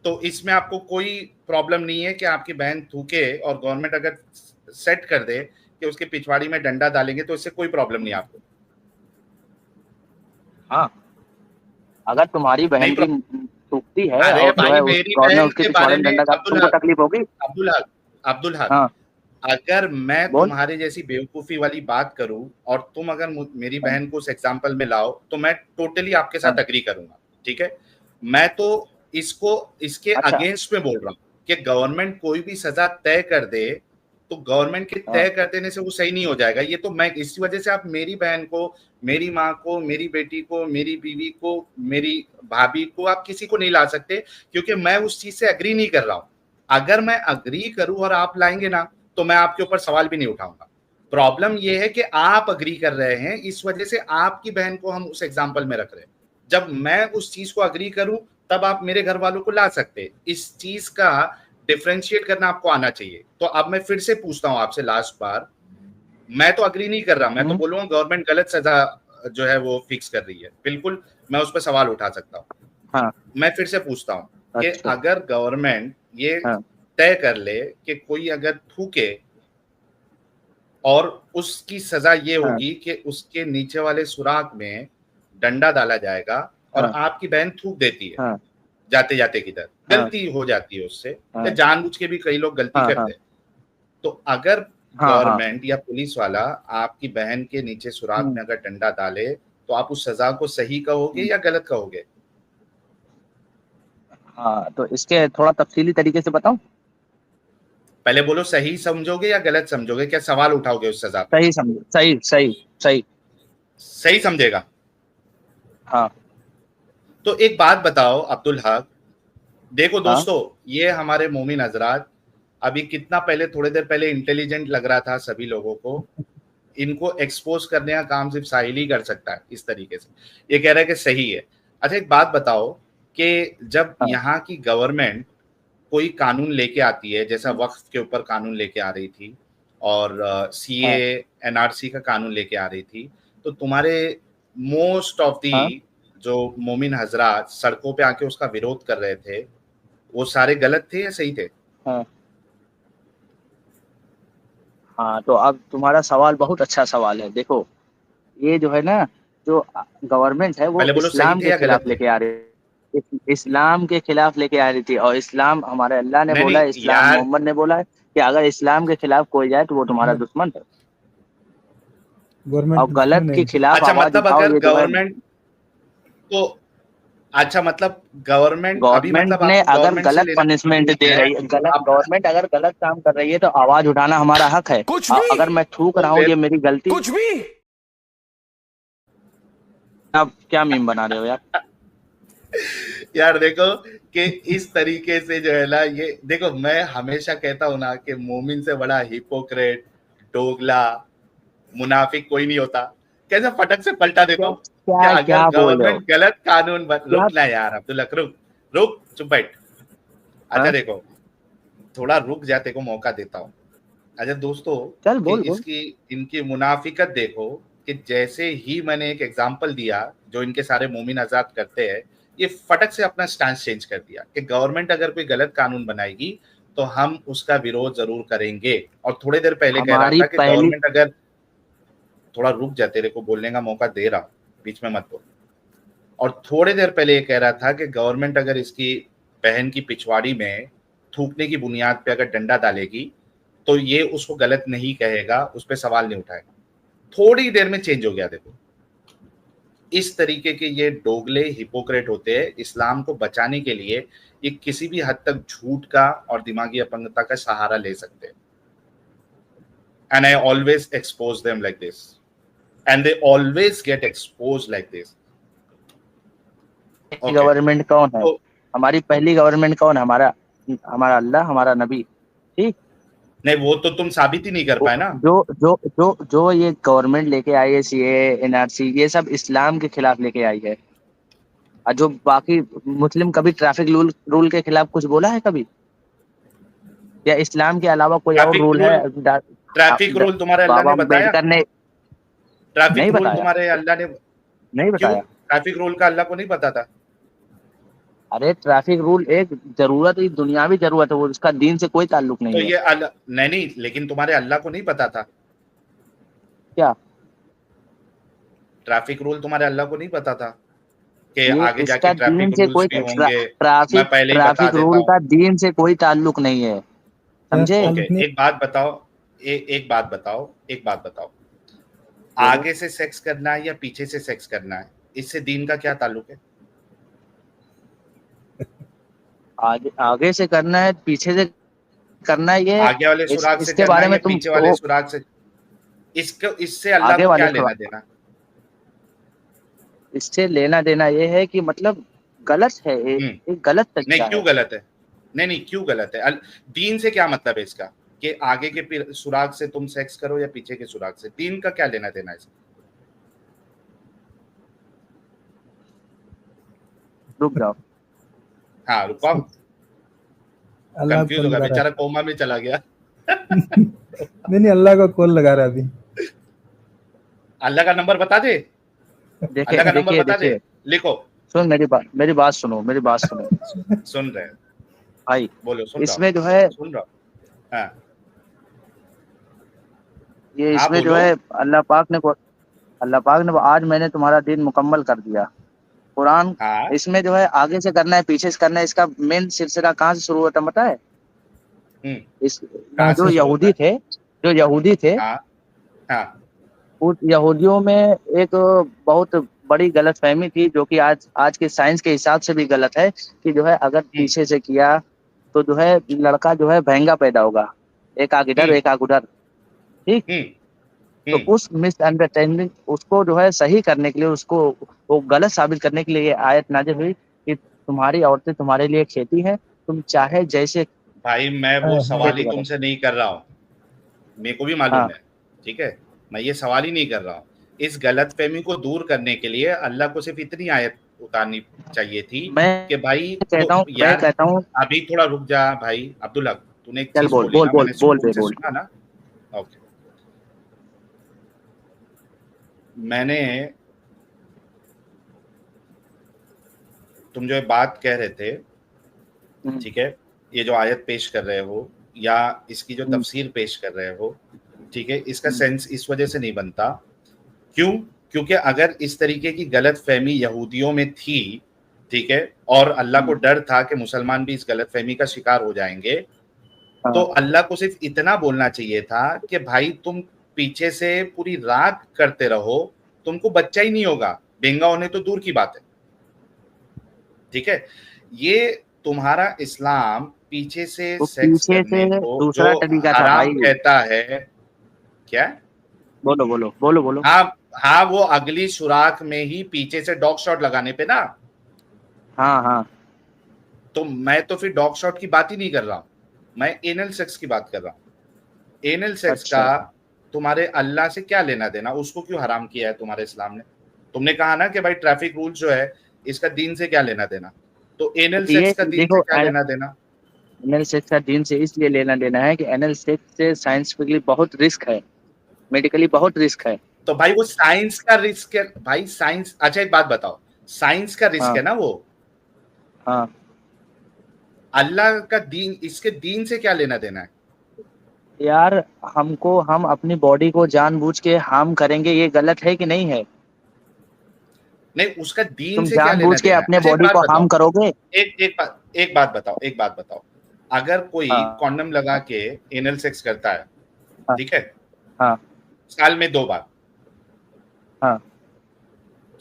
तो इसमें आपको कोई प्रॉब्लम नहीं है कि आपकी बहन थूके और गवर्नमेंट अगर सेट कर दे कि उसके पिछवाड़ी में डंडा डालेंगे तो इससे कोई प्रॉब्लम नहीं आपको? हाँ, अगर तुम्हारी नहीं बहन भी थूकती है अरे और जो भाई, है उस मेरी गवर्नमेंट बहन उसके के पिछवाड़े बारे में में डंडा डाल, अब्दुल तुमको हक, तकलीफ होगी? अब्दुल हक, अब्दुल हक, हाँ। अगर मैं बोल। तुम्हारे जैसी बेवकूफी वाली बात करूं और तुम अगर मेरी बहन को उस एग्जाम्पल में लाओ तो मैं टोटली आपके साथ हाँ, अग्री करूंगा, ठीक है। मैं तो इसको इसके अच्छा। अगेंस्ट में बोल रहा हूँ कि गवर्नमेंट कोई भी सजा तय कर दे तो गवर्नमेंट के हाँ, तय कर देने से वो सही नहीं हो जाएगा। ये तो मैं इसी वजह से आप मेरी बहन को, मेरी माँ को, मेरी बेटी को, मेरी बीवी को, मेरी भाभी को, आप किसी को नहीं ला सकते, क्योंकि मैं उस चीज से अग्री नहीं कर रहा हूँ। अगर मैं अग्री करूं और आप लाएंगे ना तो मैं आपके ऊपर सवाल भी नहीं उठाऊंगा। प्रॉब्लम ये है कि आप अग्री कर रहे हैं, इस वजह से आपकी बहन को हम उस एग्जाम्पल में रख रहे हैं। जब मैं उस चीज को अग्री करूं तब आप मेरे घर वालों को ला सकते हैं। इस चीज का डिफरेंशिएट करना आपको आना चाहिए। तो अब मैं फिर से पूछता हूं आपसे लास्ट बार, मैं तो अग्री नहीं कर रहा, मैं तो बोलूंगा गवर्नमेंट गलत सजा जो है वो फिक्स कर रही है, बिल्कुल मैं उस पर सवाल उठा सकता हूँ। हाँ, मैं फिर से पूछता हूँ कि अच्छा, अगर गवर्नमेंट ये हाँ, तय कर ले कि कोई अगर थूके और उसकी सजा ये हाँ, होगी कि उसके नीचे वाले सुराख में डंडा डाला जाएगा, और हाँ, आपकी बहन थूक देती है हाँ, जाते जाते किधर, हाँ, गलती हो जाती है उससे, या हाँ, जानबूझ के भी कई लोग गलती हाँ, करते हाँ, हैं। तो अगर हाँ, हाँ, गवर्नमेंट या पुलिस वाला आपकी बहन के नीचे सुराख हम्म, में अगर डंडा डाले तो आप उस सजा को सही कहोगे हम्म, या गलत कहोगे? हाँ, तो इसके थोड़ा तफसीली तरीके से बताऊं। पहले बोलो, सही समझोगे या गलत समझोगे? क्या सवाल उठाओगे उस सजा पे? सही समझो, सही सही सही। सही समझेगा। हाँ, तो एक बात बताओ अब्दुल हक, देखो हाँ, दोस्तों, ये हमारे मोमिन हजरात अभी कितना पहले, थोड़ी देर पहले इंटेलिजेंट लग रहा था सभी लोगों को। इनको एक्सपोज करने का काम सिर्फ साहिल ही कर सकता है इस तरीके से। ये कह रहा है कि सही है। अच्छा एक बात बताओ कि जब हाँ, यहाँ की गवर्नमेंट कोई कानून लेके आती है, जैसा हम्म, वक्फ के ऊपर कानून लेके आ रही थी और सीए हाँ, एनआरसी का कानून लेके आ रही थी, तो तुम्हारे मोस्ट ऑफ दी हाँ, जो मोमिन हजरात सड़कों पे आके उसका विरोध कर रहे थे, वो सारे गलत थे या सही थे? हाँ, हाँ, तो अब तुम्हारा सवाल बहुत अच्छा सवाल है। देखो, ये जो है ना, जो गवर्नमेंट है वो पहले बोलो, सही इस्लाम थे के या गलत खिलाफ थे? लेके आ रही है। इस्लाम के खिलाफ लेके आ रही थी, और इस्लाम हमारे अल्लाह ने नहीं बोला नहीं है, इस्लाम यार, मोहम्मद ने बोला है कि अगर इस्लाम के खिलाफ कोई जाए तो वो तुम्हारा दुश्मन है। गवर्नमेंट और गलत दुश्मन है। के खिलाफ अच्छा आवाज मतलब उठाओ, अगर ये जो है गवर्नमेंट तो, अच्छा मतलब गवर्नमेंट अभी, गवर्नमेंट मतलब ने आपको अगर गवर्नमेंट से गलत लेना पनिशमेंट दे है रही है, गलत आप, गवर्नमेंट अगर गलत काम कर रही है तो आवाज उठाना हमारा हक है। कुछ भी अगर मैं थूक तो रहा हूँ, फिर ये मेरी गलती। कुछ भी आप क्या मीम बना रहे हो यार? यार देखो कि इस तरीके से जो है ना, ये देखो मैं हमेशा कहता हूं ना कि मोमिन से बड़ा हिपोक्रेट, दोगला, मुनाफिक कोई नहीं होता। कैसे फटक से पलटा देखो क्या कि क्या अगर क्या बोल रहे हो? गवर्नमेंट गलत कानून क्या? रुक ना यार अब्दुल हक, रुक रुक, चुप बैठ। अच्छा हाँ? देखो, थोड़ा रुक जाते को मौका देता हूँ। अच्छा दोस्तों, चल कि बोल बोल। इसकी इनकी मुनाफिकत देखो कि जैसे ही मैंने एक एग्जांपल दिया जो इनके सारे मोमिन आजाद करते हैं, ये फटक से अपना स्टैंड चेंज कर दिया कि गवर्नमेंट अगर कोई गलत कानून बनाएगी तो हम उसका विरोध जरूर करेंगे। और थोड़ी देर पहले कह रहा हमारी था कि पहली गवर्नमेंट अगर, थोड़ा रुक जा, तेरे को बोलने का मौका दे रहा हूं, बीच में मत बोल। और थोड़ी देर पहले ये कह रहा था कि गवर्नमेंट अगर इसकी बहन की पिछवाड़ी में थूकने की बुनियाद पे अगर डंडा डालेगी तो ये उसको गलत नहीं कहेगा, उस पर सवाल नहीं उठाएगा। थोड़ी देर में चेंज हो गया। देखो इस तरीके के ये डोगले हिपोक्रेट होते हैं। इस्लाम को बचाने के लिए ये किसी भी हद तक झूठ का और दिमागी अपंगता का सहारा ले सकते हैं। And I always expose them like this, and they always get expose like this. Okay, government कौन है? तो हमारी पहली गवर्नमेंट कौन है? हमारा हमारा अल्लाह, हमारा नबी। ठीक। नहीं, वो तो तुम साबित ही नहीं कर पाए ना। जो जो जो जो ये गवर्नमेंट लेके आई है, सीए, एनआरसी, ये सब इस्लाम के खिलाफ लेके आई है। और जो बाकी मुस्लिम कभी ट्रैफिक रूल रूल के खिलाफ कुछ बोला है कभी? या इस्लाम के अलावा कोई और ट्रैफिक रूल है? रूल, ट्रैफिक रूल तुम्हारे अल्लाह बाबा ने बताया? अम्बेडकर ने ट्रैफिक नहीं रूल बताया। तुम्हारे अल्लाह ने, नहीं क्यों? बताया। ट्रैफिक रूल का अल्लाह को नहीं पता था? अरे ट्रैफिक रूल एक जरूरत, एक दुनियावी जरूरत है, वो उसका दीन से कोई ताल्लुक तो नहीं है। ये अल्लाह नहीं नहीं, लेकिन तुम्हारे अल्लाह को नहीं पता था? क्या? ट्रैफिक रूल तुम्हारे अल्लाह को नहीं पता था कि ये आगे जाके इसका दीन ट्रैफिक से रूल्स कोई भी होंगे? मैं ट्रैफिक पहले ही बता ट्रैफिक देता रूल हूँ। का दीन से कोई ताल्लुक नहीं है, क्या समझे? ओके, ताल्लुक नहीं? एक बात बताओ, एक बात बताओ, एक बात बताओ, बोलो। आगे से सेक्स करना है या पीछे से सेक्स करना है, इससे दीन का क्या ताल्लुक है? आगे आगे से करना है पीछे से करना है, ये आगे वाले सुराग से इसके करना बारे है में या तुम पीछे वाले सुराग से? इसको, इससे अल्लाह आगे को वाले क्या लेना सुराग, देना? इससे लेना देना ये है कि मतलब गलत है, हम्म, ये गलत नहीं तरीका क्यों है। गलत है? नहीं नहीं, क्यों गलत है? दीन से क्या मतलब है इसका, कि आगे के सुराग से तुम सेक्स करो या पीछे के सुराग से? दीन का क्या लेना देना है इसका? रुक जाओ। हाँ रुको, अल्लाह कंफ्यूज कॉल होगा लगा रहा बेचारा, कोमा में चला गया। है। नहीं नहीं, अल्लाह को कॉल लगा रहा है अभी। अल्लाह का नंबर बता दे, देखे अल्लाह का नंबर देखिए बता दे, देखिए, लिखो। सुन मेरी बात सुनो, मेरी बात सुनो सुन रहे हैं, भाई। बोलो, सुन रहा हूँ, इसमें जो है, सुन रहा हूँ। हाँ ये हाँ इसमें जो बोलो। है अल्लाह पाक ने आज मैंने तुम्हारा दिन मुकम्मल कर दिया, कुरान। हाँ। इसमें जो है आगे से करना है पीछे से करना है, इसका मेन सिलसिला कहाँ से शुरू होता है पता है? हम्म, इस कहाँ जो से शुरू होता यहूदी है? थे, जो यहूदी थे, हाँ हाँ। उस यहूदियों में एक बहुत बड़ी गलतफहमी थी, जो कि आज आज के साइंस के हिसाब से भी गलत है, कि जो है अगर हम्म पीछे से किया तो जो है लड़का जो है महंगा पैदा होगा, एक आग इधर हम्म एक आग उधर। ठीक। हम्म तो हम्म उस मिसअंडरस्टैंडिंग उसको जो है सही करने के लिए, उसको वो गलत साबित करने के लिए ये आयत नाजिल हुई कि तुम्हारी औरतें तुम्हारे लिए खेती है, तुम चाहे जैसे भाई मैं वो सवाल खेती ही करो। तुमसे नहीं कर रहा हूँ, मेरे को भी मालूम हाँ, है। ठीक है, मैं ये सवाल ही नहीं कर रहा हूँ। इस गलतफहमी को दूर करने के लिए अल्लाह को सिर्फ इतनी आयत उतारनी चाहिए थी मैं कि भाई, तो मैं यार कहता हूँ। अभी थोड़ा रुक जा भाई अब्दुल्ला, तूने एक चल चीज बोल बोली बोल ना, बोल मैंने बोल सुकून बे से बोल। सुना ना। ओके, मैंने, तुम जो ये बात कह रहे थे, हम्म, ठीक है, ये जो आयत पेश कर रहे हो या इसकी जो हम्म, तफसीर पेश कर रहे हो, ठीक है, इसका हम्म, सेंस इस वजह से नहीं बनता। क्यों? क्योंकि अगर इस तरीके की गलत फहमी यहूदियों में थी, ठीक है, और अल्लाह को हम्म, डर था कि मुसलमान भी इस गलत फहमी का शिकार हो जाएंगे, तो हाँ, अल्लाह को सिर्फ इतना बोलना चाहिए था कि भाई तुम पीछे से पूरी रात करते रहो, तुमको बच्चा ही नहीं होगा, बेंगा होने तो दूर की बात है। ठीक है, ये तुम्हारा इस्लाम पीछे से तो सेक्स पीछे से करने को जो दूसरा तरीका था हराम भाई। कहता है, क्या? बोलो बोलो बोलो बोलो। हाँ हाँ, वो अगली सुराख में ही पीछे से डॉग शॉट लगाने पे ना, हाँ हाँ। तो मैं तो फिर डॉग शॉट की बात ही नहीं कर रहा हूँ, मैं एनल सेक्स की बात कर रहा हूँ। एनल सेक्स का अच्छा, तुम्हारे अल्लाह से क्या लेना देना? उसको क्यों हराम किया है तुम्हारे इस्लाम ने? तुमने कहा ना कि भाई ट्रैफिक रूल जो है इसका दीन से क्या लेना देना, तो एनल ये सेक्स का दीन से देखो, क्या लेना देना? एनएल सेक्स का दिन से इसलिए लेना देना है कि एनएल सेक्स से साइंटिफिकली बहुत रिस्क है, मेडिकली बहुत रिस्क है। तो भाई वो साइंस का रिस्क है भाई, साइंस। अच्छा एक बात बताओ, साइंस का रिस्क हाँ है ना वो, हाँ। अल्लाह का दीन, इसके दीन से क्या लेना देना है? यार, हम अपनी बॉडी को जानबूझ के हार्म करेंगे, ये गलत है कि नहीं है? नहीं, उसका दीन तुम से क्या लेना जानबूझ के देना है? अपने अच्छा एक बॉडी बात को बताओ, हार्म करोगे। एक बात बताओ, अगर कोई हाँ कॉन्डम लगा के एनल सेक्स करता है, हाँ ठीक है, हाँ साल में 2 बार, हाँ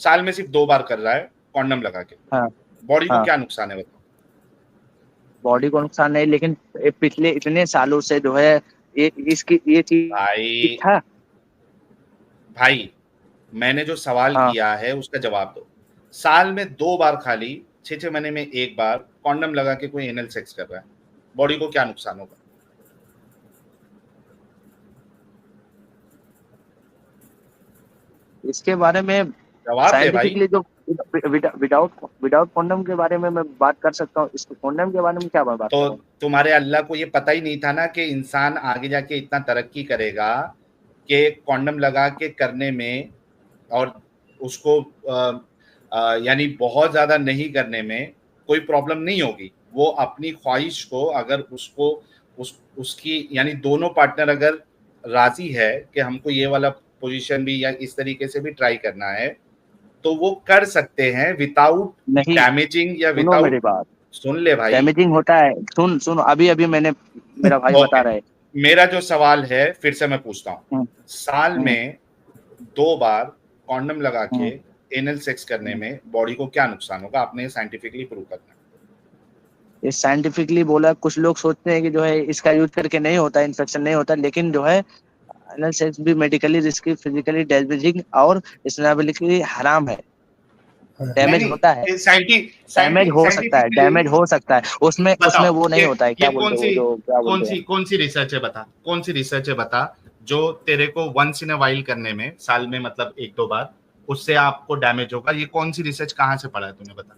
साल में सिर्फ 2 बार कर रहा है कॉन्डम लगा के, हाँ बॉडी को हाँ। क्या नुकसान है बताओ? बॉडी को नुकसान नहीं, लेकिन पिछले इतने सालों से जो है ये इसकी ये चीज भाई, था। भाई मैंने जो सवाल हाँ, किया है उसका जवाब दो। साल में 2 बार खाली, 6 6 महीने में 1 बार कॉन्डम लगा के कोई एनल सेक्स कर रहा है, बॉडी को क्या नुकसान होगा? इसके बारे में जवाब दे भाई। साइंटिफिकली जो विदाउट विदाउट कॉन्डम के बारे में मैं बात कर सकता हूँ, इसको कॉन्डम के बारे में क्या मैं बात तो करूँ? तुम्हारे अल्लाह को ये पता ही नहीं था ना कि इंसान आगे जाके इतना तरक्की करेगा कि कॉन्डम लगा के करने में, और उसको यानी बहुत ज्यादा नहीं करने में कोई प्रॉब्लम नहीं होगी। वो अपनी ख्वाहिश को, अगर उसको उसकी यानी दोनों पार्टनर अगर राजी है कि हमको ये वाला पोजीशन भी या इस तरीके से भी ट्राई करना है, तो वो कर सकते हैं विदाउट नहीं, डैमेजिंग या सुनो मेरी विदाउट। बात। सुन ले भाई। डैमेजिंग होता है, सुन सुन, अभी अभी मैंने, मेरा भाई बता ओके, रहा है मेरा जो सवाल है फिर से मैं पूछता हूँ, साल में 2 बार कॉन्डम लगा के एनल सेक्स करने में बॉडी को क्या नुकसान होगा? आपने साइंटिफिकली प्रूव करना है। ये साइंटिफिकली बोला, कुछ लोग सोचते हैं कि जो है इसका यूज करके नहीं होता, इन्फेक्शन नहीं होता, लेकिन जो है एनल सेक्स भी मेडिकली रिस्की, फिजिकली डैमेजिंग और स्नेबिलिटी हराम है। डैमेज होता है, डैमेज हो सकता है, डैमेज हो सकता है, उसमें उसमें वो नहीं होता है, क्या बोलते हैं जो क्या बोलते हैं। कौन सी रिसर्च है बता, कौन सी रिसर्च है बता जो तेरे को वंस इन अ वाइल करने में, साल में मतलब 1-2 बार, उससे आपको डैमेज होगा? ये कौन सी रिसर्च कहाँ से पढ़ा है तूने, बता।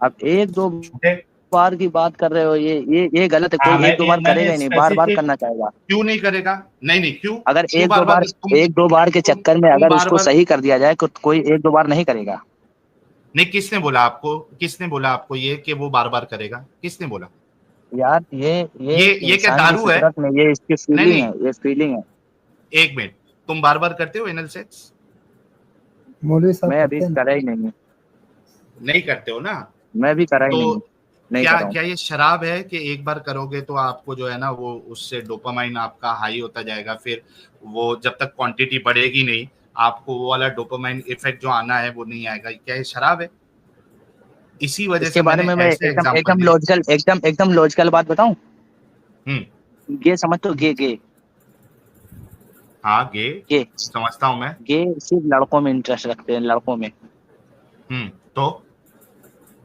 अब 1-2 बार की बात कर रहे हो, ये गलत है। कोई 1-2 बार करेगा ही नहीं, बार बार करना चाहेगा। क्यों नहीं करेगा? नहीं क्यों? अगर 1-2 बार के चक्कर में अगर उसको सही कर दिया जाए तो कोई 1-2 बार नहीं करेगा। नहीं, किसने बोला आपको ये कि वो बार बार करेगा? किसने बोला यार? ये क्या दारू है? में ये इसकी फीलिंग है, ये फीलिंग है। एक मिनट, तुम बार बार करते हो एनल सेक्स? मैं अभी करा ही नहीं करते हो ना? मैं भी करा ही नहीं। क्या ये शराब है कि एक बार करोगे तो आपको जो है ना वो उससे डोपामाइन आपका हाई होता जाएगा, फिर वो जब तक क्वांटिटी बढ़ेगी नहीं आपको वो वाला डोपामाइन इफेक्ट जो आना है वो नहीं आएगा? क्या ये शराब है? इसी वजह से बारे में मैं एकदम लॉजिकल बात बताऊं। गे समझ तो गे हाँ, गे समझता हूँ मैं। गे सिर्फ लड़कों में इंटरेस्ट रखते हैं, लड़कों में। तो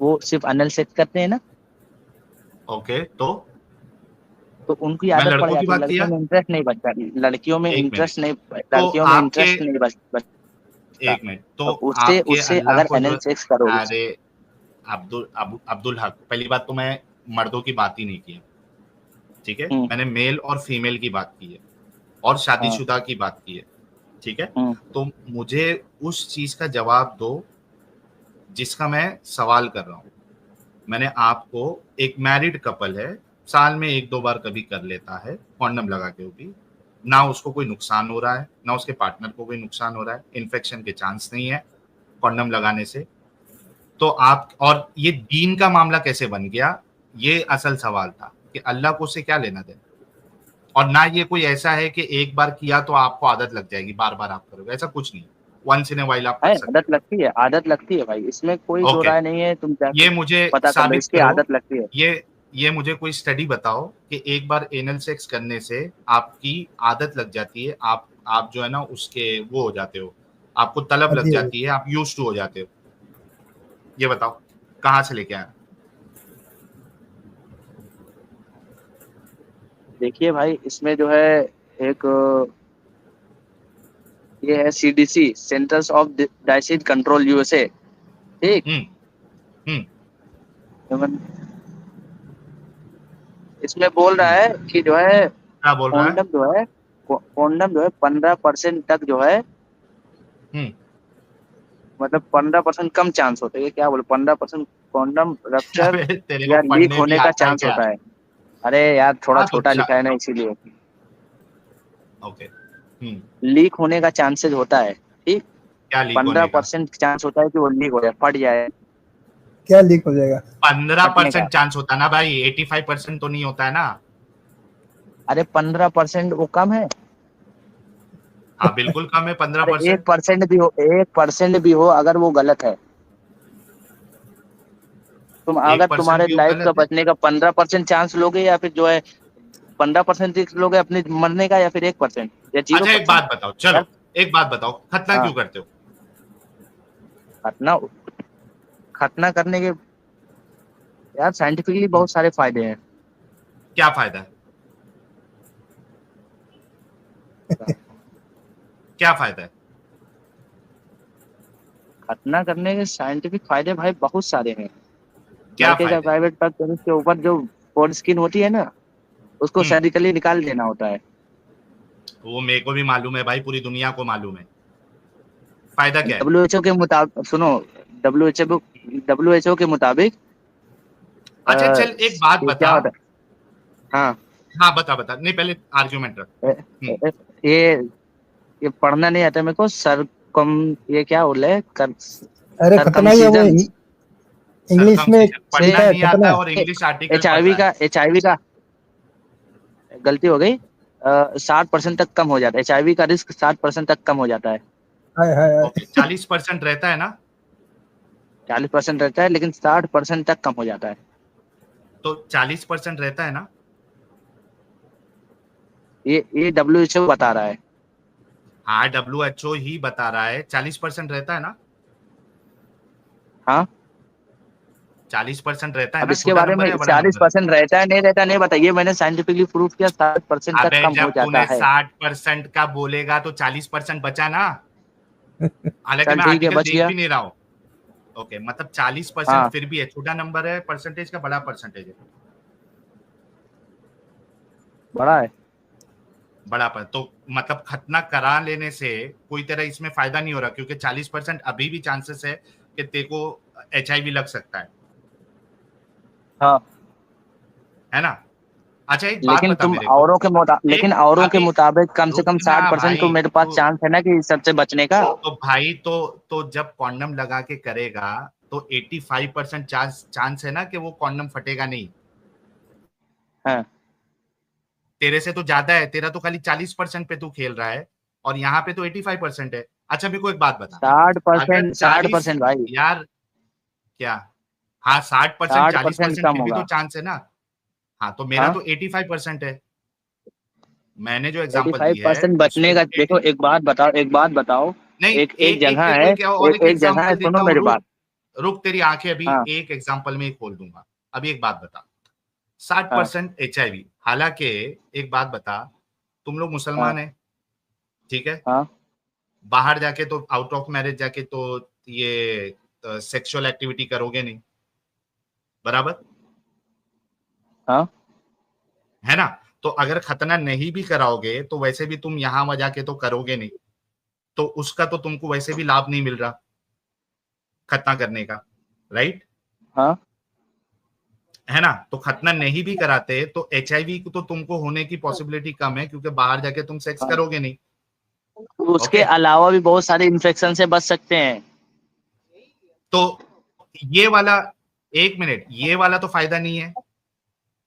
वो सिर्फ अनल सेक्स करते हैं ना। ओके, तो उनकी आदत पड़ जाती है, लड़कियों में इंटरेस्ट नहीं बचता, लड़कियों में इंटरेस्ट नहीं बचता। एक मिनट, तो उससे अगर एनल सेक्स करोगे। अरे अब्दुल हक, पहली बात तो मैं मर्दों की बात ही नहीं की है, ठीक है? मैंने मेल और फीमेल की बात की है और शादीशुदा की बात की है, ठीक है? तो मुझे उस चीज का जवाब दो जिसका मैं सवाल कर रहा हूँ। मैंने आपको, एक मैरिड कपल है, साल में 1-2 बार कभी कर लेता है कॉन्डम लगा के, भी ना उसको कोई नुकसान हो रहा है ना उसके पार्टनर को कोई नुकसान हो रहा है, इन्फेक्शन के चांस नहीं है कॉन्डम लगाने से। तो आप, और ये दीन का मामला कैसे बन गया, ये असल सवाल था कि अल्लाह को उससे क्या लेना देना। और ना ये कोई ऐसा है कि एक बार किया तो आपको आदत लग जाएगी, बार बार आप करोगे, ऐसा कुछ नहीं। वंस इन ए वाइल आप कर सकते हैं। आदत लगती है भाई, इसमें कोई दो राय नहीं है। तुम ये मुझे पता कर लो, इसकी आदत लगती है। ये मुझे कोई स्टडी बताओ कि एक बार एनल सेक्स करने से आपकी आदत लग जाती है, आप जो है ना उसके वो हो जाते हो, आपको तलब लग जाती है, आप यूज्ड टू हो जाते हो। ये बताओ कहाँ से लेके आया? देखिए भाई, इसमें जो है एक ये है CDC, centres of disease control USA, ठीक। इसमें बोल रहा है कि जो है क्या बोल रहा है? कॉन्डम जो है 15% तक जो है, मतलब 15% कम चांस होता है। क्या बोले, 15% कॉन्डम रप्चर या लीक होने का चांस होता है। अरे यार, थोड़ा छोटा लिखा है ना, इसीलिए। ओके, लीक होने का चांसेस होता है, ठीक। क्या लीक होने का? 15% चांस होता है कि वो लीक हो जाए, फट जाए। क्या लीक हो जाएगा? 15% चांस होता है ना भाई, 85% तो नहीं होता है ना। अरे 15% वो कम है। हाँ बिल्कुल कम है 15%। 1% भी हो अगर वो गलत है। तुम अगर तुम्हारे लाइफ का बचने का 15% चांस लोगे, या फिर जो है 15% लोगे अपने मरने का, या फिर 1% या 0%। अच्छा एक बात बताओ, चलो एक बात बताओ, खतना क्यों करते हो? खतना करने के यार साइंटिफिकली बहुत सारे फायदे हैं। क्या फायदा है? क्या फायदा है? खतना करने के साइंटिफिक फायदे भाई बहुत सारे हैं। क्या फायदे? प्राइवेट पार्ट के ऊपर जो पोर्न स्किन होती है ना, उसको सर्जिकली निकाल देना होता है। वो मेरे को भी मालूम है भाई, पूरी दुनिया को मालूम है। फायदा क्या है? WHO के मुताबिक, सुनो, WHO के मुताबिक। अच्छा चल एक बात बता। हाँ बता, नहीं पहले आर्ग्यूमेंट रख। ये पढ़ना नहीं आता मेरे को, ये क्या बोले, अरे खतना ही है वो, इंग्लिश में पढ़ना नहीं आता और इंग्लिश आर्टिकल HIV का गलती हो गई, 60% तक कम हो जाता है, HIV का रिस्क 60% तक कम हो जाता है। हाय हाय हाय। ओके, 40% रहता है ना? 40% रहता है, लेकिन 60% तक कम हो जाता है। तो 40% रहता है ना? ये WHO बता रहा है। हाँ, WHO ही बता रहा है 40% रहता है ना? हाँ, 40% रहता है अब ना? इसके छोटा बारे नंबर में है या बड़ा नंबर है? 40% रहता है नहीं रहता नहीं बताइए, मैंने साइंटिफिकली प्रूफ किया 60% तक अबे कम हो जब जाता तूने है। 60% का बोलेगा तो 40% बचा ना। हालांकि चल मैं ठीक है, आर्टिकल बच देख गया। भी नहीं रहा हूँ। ओके, मतलब 40% हाँ, फिर भी है, छोटा नंबर है परसेंटेज का, बड़ा परसेंटेज है? बड़ा है। बड़ा पर तो मतलब खतना करा लेने से कोई तरह इसमें फायदा नहीं हो रहा, क्योंकि 40% अभी भी चांसेस है कि तेरे को HIV लग सकता हाँ, है ना? अच्छा, एक बात बता मेरे को। लेकिन एक औरों के अभी मुताबिक कम से कम रुकना 60% तो भाई, मेरे पास चांस है ना कि इस सबसे बचने का। तो भाई तो जब कॉन्डम लगा के करेगा तो 85% चांस है ना कि वो कॉन्डम फटेगा नहीं। हाँ, तेरे से तो ज्यादा है, तेरा तो खाली 40% पे तू खेल रहा है, और यहाँ पे तो 85% है। अच्छा, मेरे को एक बात बता। साठ अगर परसेंट साठ 40, परसेंट भाई, यार क्या? हाँ, 60%, 60% 40% कम पे भी तो होगा। चांस है ना। हाँ, तो मेरा हाँ, तो 85% है। मैंने जो एग्जांपल दी है 85% बचने उसमें का, 80। देखो एक बात बताओ। नहीं, एक एक एक एक जगह तेरे को है, और एक एक जगह है, एग्जांपल सुनो देता हूँ, मेरी रुक। बात। रुक, तेरी आंखें अभी हाँ, एक एग्जांपल में ही खोल दूंगा। अभी एक बात बता। साठ हाँ, परसेंट एच आई वी हालांकि एक बात बता, तुम लोग हाँ, मुसलमान है, ठीक है? हाँ, बाहर जाके तो आउट ऑफ मैरिज जाके तो ये सेक्सुअल एक्टिविटी करोगे नहीं, बराबर? हाँ, है ना? तो अगर खतना नहीं भी कराओगे तो वैसे भी तुम यहां वहां जाके तो करोगे नहीं, तो उसका तो तुमको वैसे भी लाभ नहीं मिल रहा खतना करने का, राइट? हाँ। है ना? तो खतना नहीं भी कराते तो HIV तो तुमको होने की पॉसिबिलिटी कम है, क्योंकि बाहर जाके तुम सेक्स हाँ, करोगे नहीं। उसके ओके, अलावा भी बहुत सारे इन्फेक्शन से बच सकते हैं। तो ये वाला, एक मिनट, ये वाला तो फायदा नहीं है।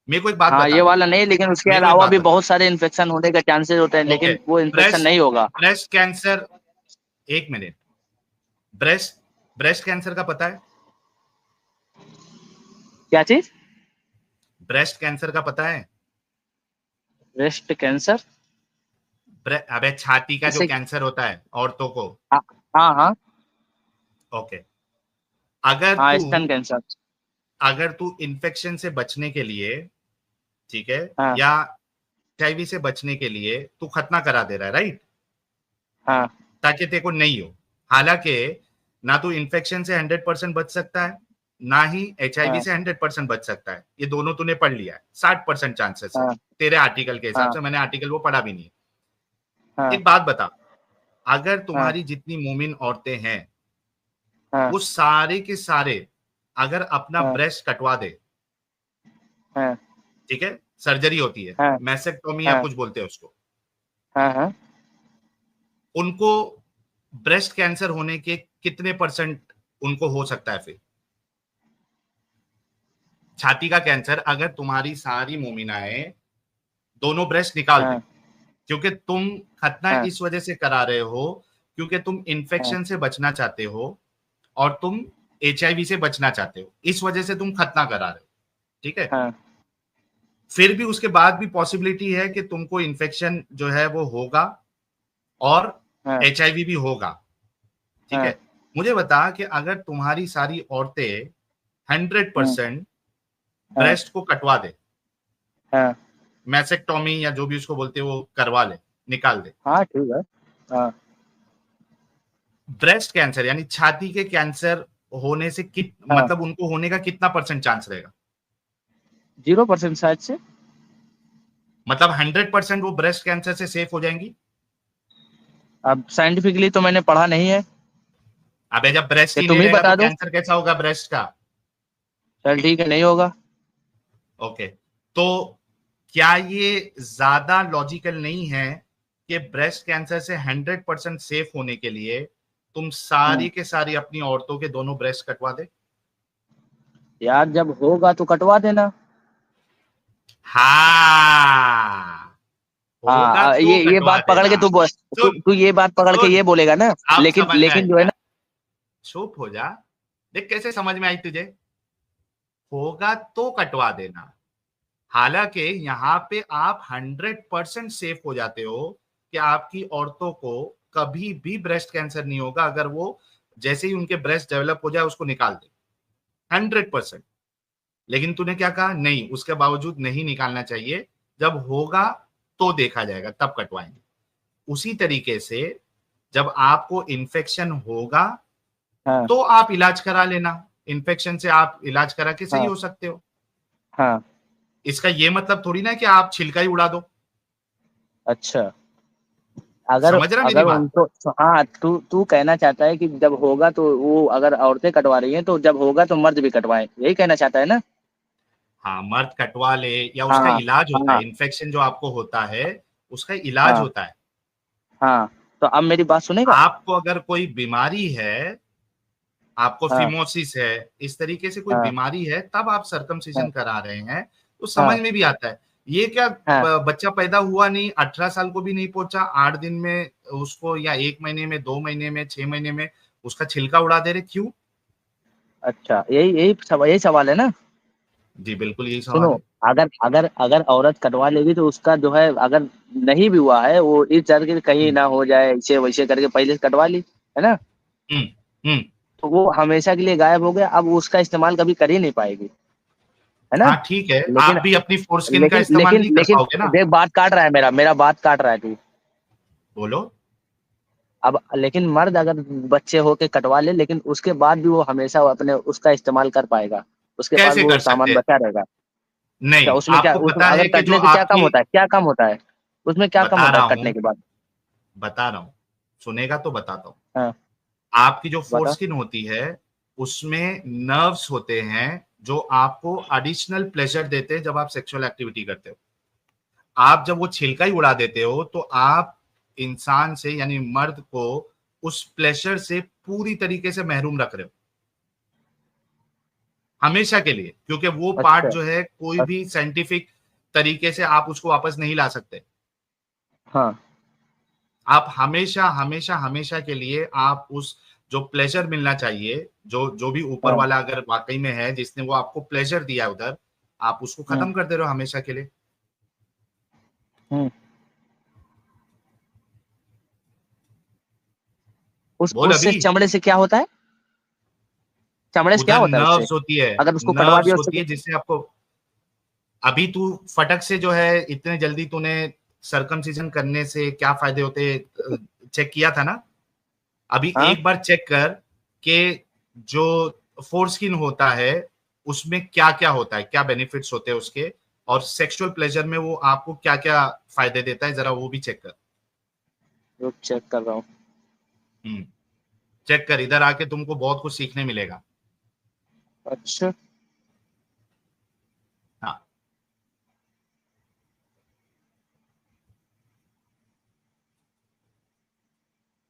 मेरे को एक बात हाँ, बता ये दे। वाला नहीं, लेकिन उसके मेरे को एक अलावा बात भी बता। बहुत सारे इन्फेक्शन होने का चांसेस होते हैं, ओके, लेकिन वो इन्फेक्शन ब्रेस्ट नहीं होगा। ब्रेस्ट कैंसर, एक मिनट, ब्रेस्ट ब्रेस्ट कैंसर का पता है? क्या चीज? ब्रेस्ट कैंसर का पता है? Breast cancer? अबे छाती का जो जैसे, कैंसर होता है औरतों को। हाँ, हाँ, हाँ, ओके, अगर हाँ, तू स्तन कैंसर। अगर तू इन्फेक्शन से बचने के लिए, ठीक है, हाँ, या HIV से बचने के लिए तू खतना करा दे रहा है, राइट? हाँ, ताकि तेरे को नहीं हो। हालांकि ना तो इन्फेक्शन से 100% बच सकता है, ना ही HIV हाँ, से 100% बच सकता है। ये दोनों तूने पढ़ लिया है, 60% चांसेस है हाँ, तेरे आर्टिकल के हिसाब हाँ, से। मैंने आर्टिकल वो पढ़ा भी नहीं है। हाँ, एक बात बता, अगर हाँ, तुम्हारी जितनी मोमिन औरतें हैं हाँ, वो सारे के सारे अगर अपना हाँ, ब्रेस्ट कटवा दे, हाँ, ठीक है, सर्जरी होती है, हाँ, मैसेक्टोमी या हाँ, कुछ बोलते हैं उसको, हाँ, हाँ। उनको ब्रेस्ट कैंसर होने के कितने परसेंट उनको हो सकता है? फिर छाती का कैंसर अगर तुम्हारी सारी मोमिनाएं दोनों ब्रेस्ट निकाल दे, हाँ, क्योंकि तुम खतना हाँ, इस वजह से करा रहे हो क्योंकि तुम हाँ, इन्फेक्शन से बचना चाहते हो, और तुम HIV से बचना चाहते हो, इस वजह से तुम खतना करा रहे हो, ठीक है? हाँ, फिर भी उसके बाद भी पॉसिबिलिटी है कि तुमको इन्फेक्शन जो है वो होगा, और हाँ, HIV भी होगा, ठीक हाँ, है? मुझे बता कि अगर तुम्हारी सारी औरतें हंड्रेड हाँ, परसेंट हाँ, ब्रेस्ट को कटवा दे, हाँ, मैसेक्टोमी या जो भी उसको बोलते हैं वो करवा ले, निकाल दे, हाँ, ठीक है। हाँ, ब्रेस्ट कैंसर यानी छाती के कैंसर होने से हाँ, मतलब उनको होने का कितना परसेंट चांस रहेगा? 0% शायद से। मतलब 100% वो ब्रेस्ट कैंसर से सेफ हो जाएंगी? अब साइंटिफिकली तो मैंने पढ़ा नहीं है, अबे जब ब्रेस्ट कि ही नहीं तुम ही रहेगा तो बता दो। कैंसर कैसा होगा ब्रेस्ट का? चल ठीक है, नहीं होगा। ओके, तो क्या ये ज्यादा लॉजिकल नहीं है कि ब्रेस्ट कैंसर से 100% सेफ होने के लिए तुम सारी हम्म, के सारी अपनी औरतों के दोनों ब्रेस्ट कटवा दे? यार जब होगा तो कटवा देना। हाँ, ये कटवा बात पकड़ के देना। तू ये बात पकड़ के सुन, ये बोलेगा ना, अब लेकिन समझ में लेकिन जो है आया। ना, चुप हो जा। देख कैसे समझ में आई तुझे। होगा तो कटवा देना। हालांकि यहाँ पे आप 100% सेफ हो जाते हो कि आपकी औरतों को कभी भी ब्रेस्ट कैंसर नहीं होगा अगर वो जैसे ही उनके ब्रेस्ट डेवलप हो जाए उसको निकाल दे, 100%। लेकिन तूने क्या कहा, नहीं उसके बावजूद नहीं निकालना चाहिए, जब होगा तो देखा जाएगा तब कटवाएंगे। उसी तरीके से जब आपको इन्फेक्शन होगा हाँ तो आप इलाज करा लेना। इन्फेक्शन से आप इलाज करा के सही हाँ हो सकते हो। हाँ। इसका ये मतलब थोड़ी ना कि आप छिलका ही उड़ा दो। अच्छा, अगर समझ रहा मेरी अगर बात। उनको, हाँ, तू तू कहना चाहता है कि जब होगा तो वो, अगर औरतें कटवा रही हैं तो जब होगा तो मर्द भी कटवाएं, यही कहना चाहता है ना? हाँ, मर्द कटवा ले या उसका हाँ इलाज होता हाँ है, इन्फेक्शन जो आपको होता है उसका इलाज हाँ होता है। हाँ। तो अब मेरी बात सुनेगा? आपको अगर कोई बीमारी है, आपको हाँ फिमोसिस है, इस तरीके से कोई हाँ बीमारी है, तब आप हाँ सर्कमसिजन करा रहे हैं, तो समझ हाँ में भी आता है। ये क्या हाँ। बच्चा पैदा हुआ नहीं, 18 साल को भी नहीं पहुंचा, 8 दिन में उसको, या 1 महीने में, 2 महीने में, 6 महीने में उसका छिलका उड़ा दे रहे, क्यों? अच्छा, यही सवाल है ना? जी बिल्कुल यही सुनो, सवाल है। अगर अगर अगर औरत कटवा लेगी तो उसका जो है, अगर नहीं भी हुआ है वो इस डर के कहीं हम्म ना हो जाए, ऐसे वैसे करके पहले से कटवा ली, है ना? हम्म हम्म। तो वो हमेशा के लिए गायब हो गया, अब वो उसका इस्तेमाल कभी कर ही नहीं पाएगी, है ना? हाँ ठीक है, लेकिन आप भी अपनी फोरस्किन का लेकिन इस्तेमाल लेकिन नहीं कर लेकिन पाओगे ना। देख, बात काट रहा है, मेरा बात काट रहा है तू। बोलो। अब लेकिन मर्द अगर बच्चे होके कटवा ले, लेकिन उसके बाद भी वो हमेशा वो अपने उसका इस्तेमाल कर पाएगा, उसके पास कैसे वो कर सकते सामान हैं? बचा रहेगा। क्या नहीं, उसमें, क्या आपको उस पता है अगर कि जो कटने से क्या कम आपकी, होता है, क्या कम होता है? उसमें क्या कम बता होता रहा है हूँ, कटने के बाद? बता रहा हूँ, सुनेगा तो बताता हूँ। हाँ, आपकी जो बता। फोरस्किन होती है उसमें नर्व्स होते हैं जो आपको एडिशनल प्लेजर देते हैं जब आप सेक्सुअल एक्टिविटी करते हो। आप जब वो छिलका ही उड़ा देते हो तो आप इंसान से, यानी मर्द को, उस प्लेजर से पूरी तरीके से महरूम रख रहे हो हमेशा के लिए, क्योंकि वो पार्ट अच्छा जो है कोई अच्छा। भी साइंटिफिक तरीके से आप उसको वापस नहीं ला सकते। हाँ आप हमेशा हमेशा हमेशा के लिए आप उस जो प्लेजर मिलना चाहिए, जो जो भी ऊपर हाँ। वाला अगर वाकई में है जिसने वो आपको प्लेजर दिया है उधर, आप उसको हम्म खत्म कर दे रहे हो हमेशा के लिए। हम्म। बोल उससे अभी। चमड़े से क्या होता है? चमड़े से क्या उधर होता है उससे? नर्व्स होती है, अगर उसको कटवा नर्व्स दिया उससे होती है जिससे आपको, अभी तू फटक से जो है इतने जल्दी तूने सर्कमसिजन करने से क्या फायदे होते, चेक किया था ना? अभी हाँ एक बार चेक कर कि जो फोरस्किन होता है उसमें क्या क्या होता है, क्या बेनिफिट्स होते हैं उसके, और सेक्सुअल प्लेजर में वो आपको क्या क्या फायदे देता है, जरा वो भी चेक कर। रुक, चेक कर रहा हूँ। हम्म चेक कर, इधर आके तुमको बहुत कुछ सीखने मिलेगा। अच्छा। हाँ।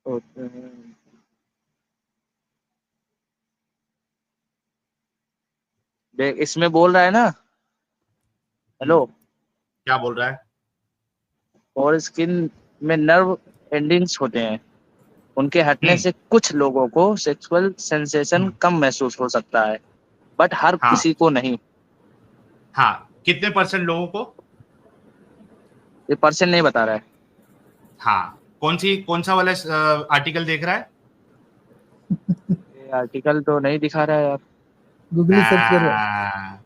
तो, देख इसमें बोल रहा है ना, हेलो, क्या बोल रहा है? और स्किन में नर्व एंडिंग्स होते हैं, उनके हटने हम्म से कुछ लोगों को सेक्सुअल सेंसेशन हम्म। कम महसूस हो सकता है, बट हर हाँ किसी को नहीं। हाँ, कितने परसेंट लोगों को? ये परसेंट नहीं बता रहा है। हाँ, कौन सा वाला आर्टिकल देख रहा है? ये आर्टिकल तो नहीं दिखा रहा है यार। गूगल ही सर्च करो। हाँ।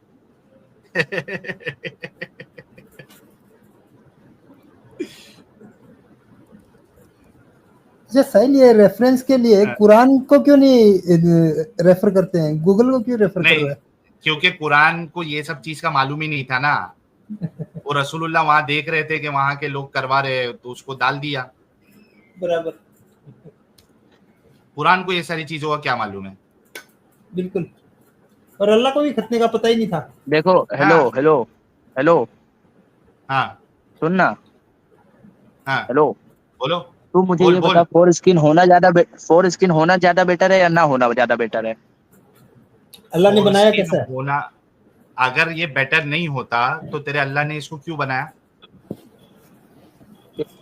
अच्छा साहिल, ये रेफरेंस के लिए कुरान को क्यों नहीं रेफर करते हैं, गूगल को क्यों रेफर कर नहीं, रहा है? क्योंकि कुरान को ये सब चीज का मालूम ही नहीं था ना। वो रसूलुल्लाह वहां देख रहे थे कि वहां के लोग करवा रहे हैं तो उसको डाल दिया। बराबर, कुरान को ये सारी चीजों का क्या मालूम है? बिल्कुल। और अल्लाह को भी खतने का पता ही नहीं था। देखो, हेलो हाँ हेलो हेलो, हाँ सुनना, हाँ। हेलो। बोलो। तू मुझे बोल ये बता, बोल। फोर स्किन होना ज्यादा बेटर है या ना होना ज्यादा बेटर है? अल्लाह ने और बनाया स्किन कैसा है? होना, अगर ये बेटर नहीं होता तो तेरे अल्लाह ने इसको क्यों बनाया?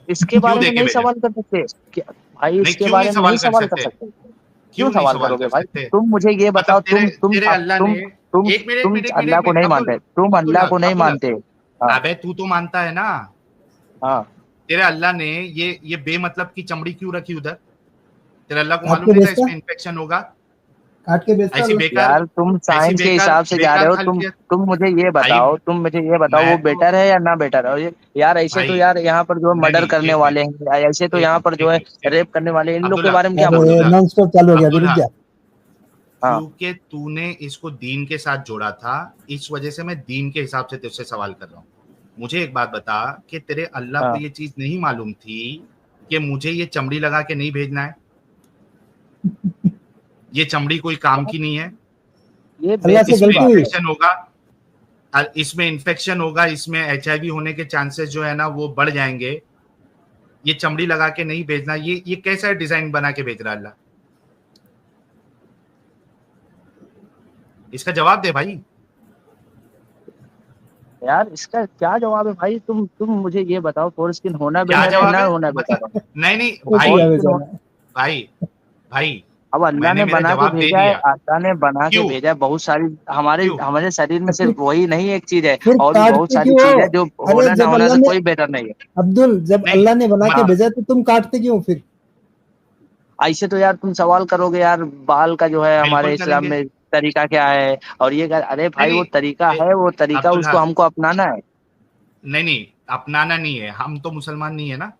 इसके क्यों बारे दे में के नहीं भेजा? सवाल कर सकते भाई, नहीं, इसके क्यों नहीं बारे में नहीं सवाल कर सवाल कर सकते? सकते। क्यों क्यों नहीं सवाल सवाल करोगे कर भाई? सकते? तुम मुझे ये मतलब बताओ, तुम तेरे अब अल्लाह ने, एक मिनट एक तुम मिनट एक मिनट अल्लाह एक को मिनट, नहीं मानते, तुम अब्दुल अल्लाह हक, को नहीं अब्दुल हक, मानते। हाँ अबे तू तो मानता है ना। हाँ। तेरे अल्लाह ने ये बेमतलब की चमड़ी क्यों रखी उधर? तेरे अल्लाह को काट मालूम के नहीं था बेचता, इसमें इन्फेक्शन होगा? काट के बेचता ऐसी अल्लाह। बेकार, यार तुम ऐसी साइंस के बेकार हिसाब से जा रहे बेकार हो, खल्कियत तुम मुझे ये भाई। बताओ, मैं वो तो बेटर है या ना बेटर है? और यार ऐसे तो भाई, यार यहाँ पर जो है नहीं मर्डर नहीं, करने एक वाले मिनट हैं, ऐसे तो यहाँ पर जो है एक रेप मिनट, करने वाले हैं, इन लोग के अब्दुल्ला, बारे में क्या अरे बोलोगे? अब्दुल्ला, नॉन स्टॉप चालू हो गया, अभी रुक अब्दुल्ला, जा। हाँ क्योंकि तूने इसको दीन के साथ जोड़ा था, इस वजह से मैं दीन के हिसाब से तुझसे सवाल कर रहा हूँ। मुझे एक बात बता कि तेरे अल्लाह को हाँ। ये चीज नहीं मालूम थी कि मुझे ये चमड़ी लगा के नहीं भेजना है? ये चमड़ी कोई काम यार की नहीं है। ये अल्लाह से बेवकूफी इसमें गलती बात हुई। है। इन्फेक्शन होगा, इसमें इन्फेक्शन होगा, इसमें HIV होने के चांसेस जो है ना वो बढ़ जाएंगे। ये चमड़ी लगा के नहीं भेजना, ये कैसा डिजाइन बना के भेज रहा है अल्लाह? इसका जवाब दे भाई। यार इसका क्या जवाब है भाई? तुम मुझे ये बताओ, फोरस्किन होना क्या बेटर है जवाब ना है? होना बेटर मतलब है? नहीं नहीं ऊपर भाई, जा फोरस्किन हो, बेचारा। भाई भाई, अब अल्लाह मैंने ने मेरा बना के जवाब दे भेजा है, दिया। अल्लाह ने बना के क्यों? भेजा है बहुत सारी, हमारे क्यों? हमारे शरीर में तो सिर्फ वही नहीं एक चीज है, फिर और भी बहुत काटते सारी क्यों चीज हो? है जो अरे होना ना जब होना अल्लाह से ने, कोई बेटर नहीं है। अब्दुल, जब नहीं, अल्लाह ने बना के मतलब भेजा तो तुम काटते क्यों फिर? ऐसे तो यार तुम सवाल करोगे यार, बाल का जो है हमारे बिल्कुल इस्लाम करेंगे। में तरीका क्या है, और ये अरे नहीं भाई वो नहीं, तरीका है, वो तरीका अब्दुल उसको हक, हमको अपनाना है। नहीं नहीं, अपनाना नहीं है, हम तो मुसलमान नहीं है ना,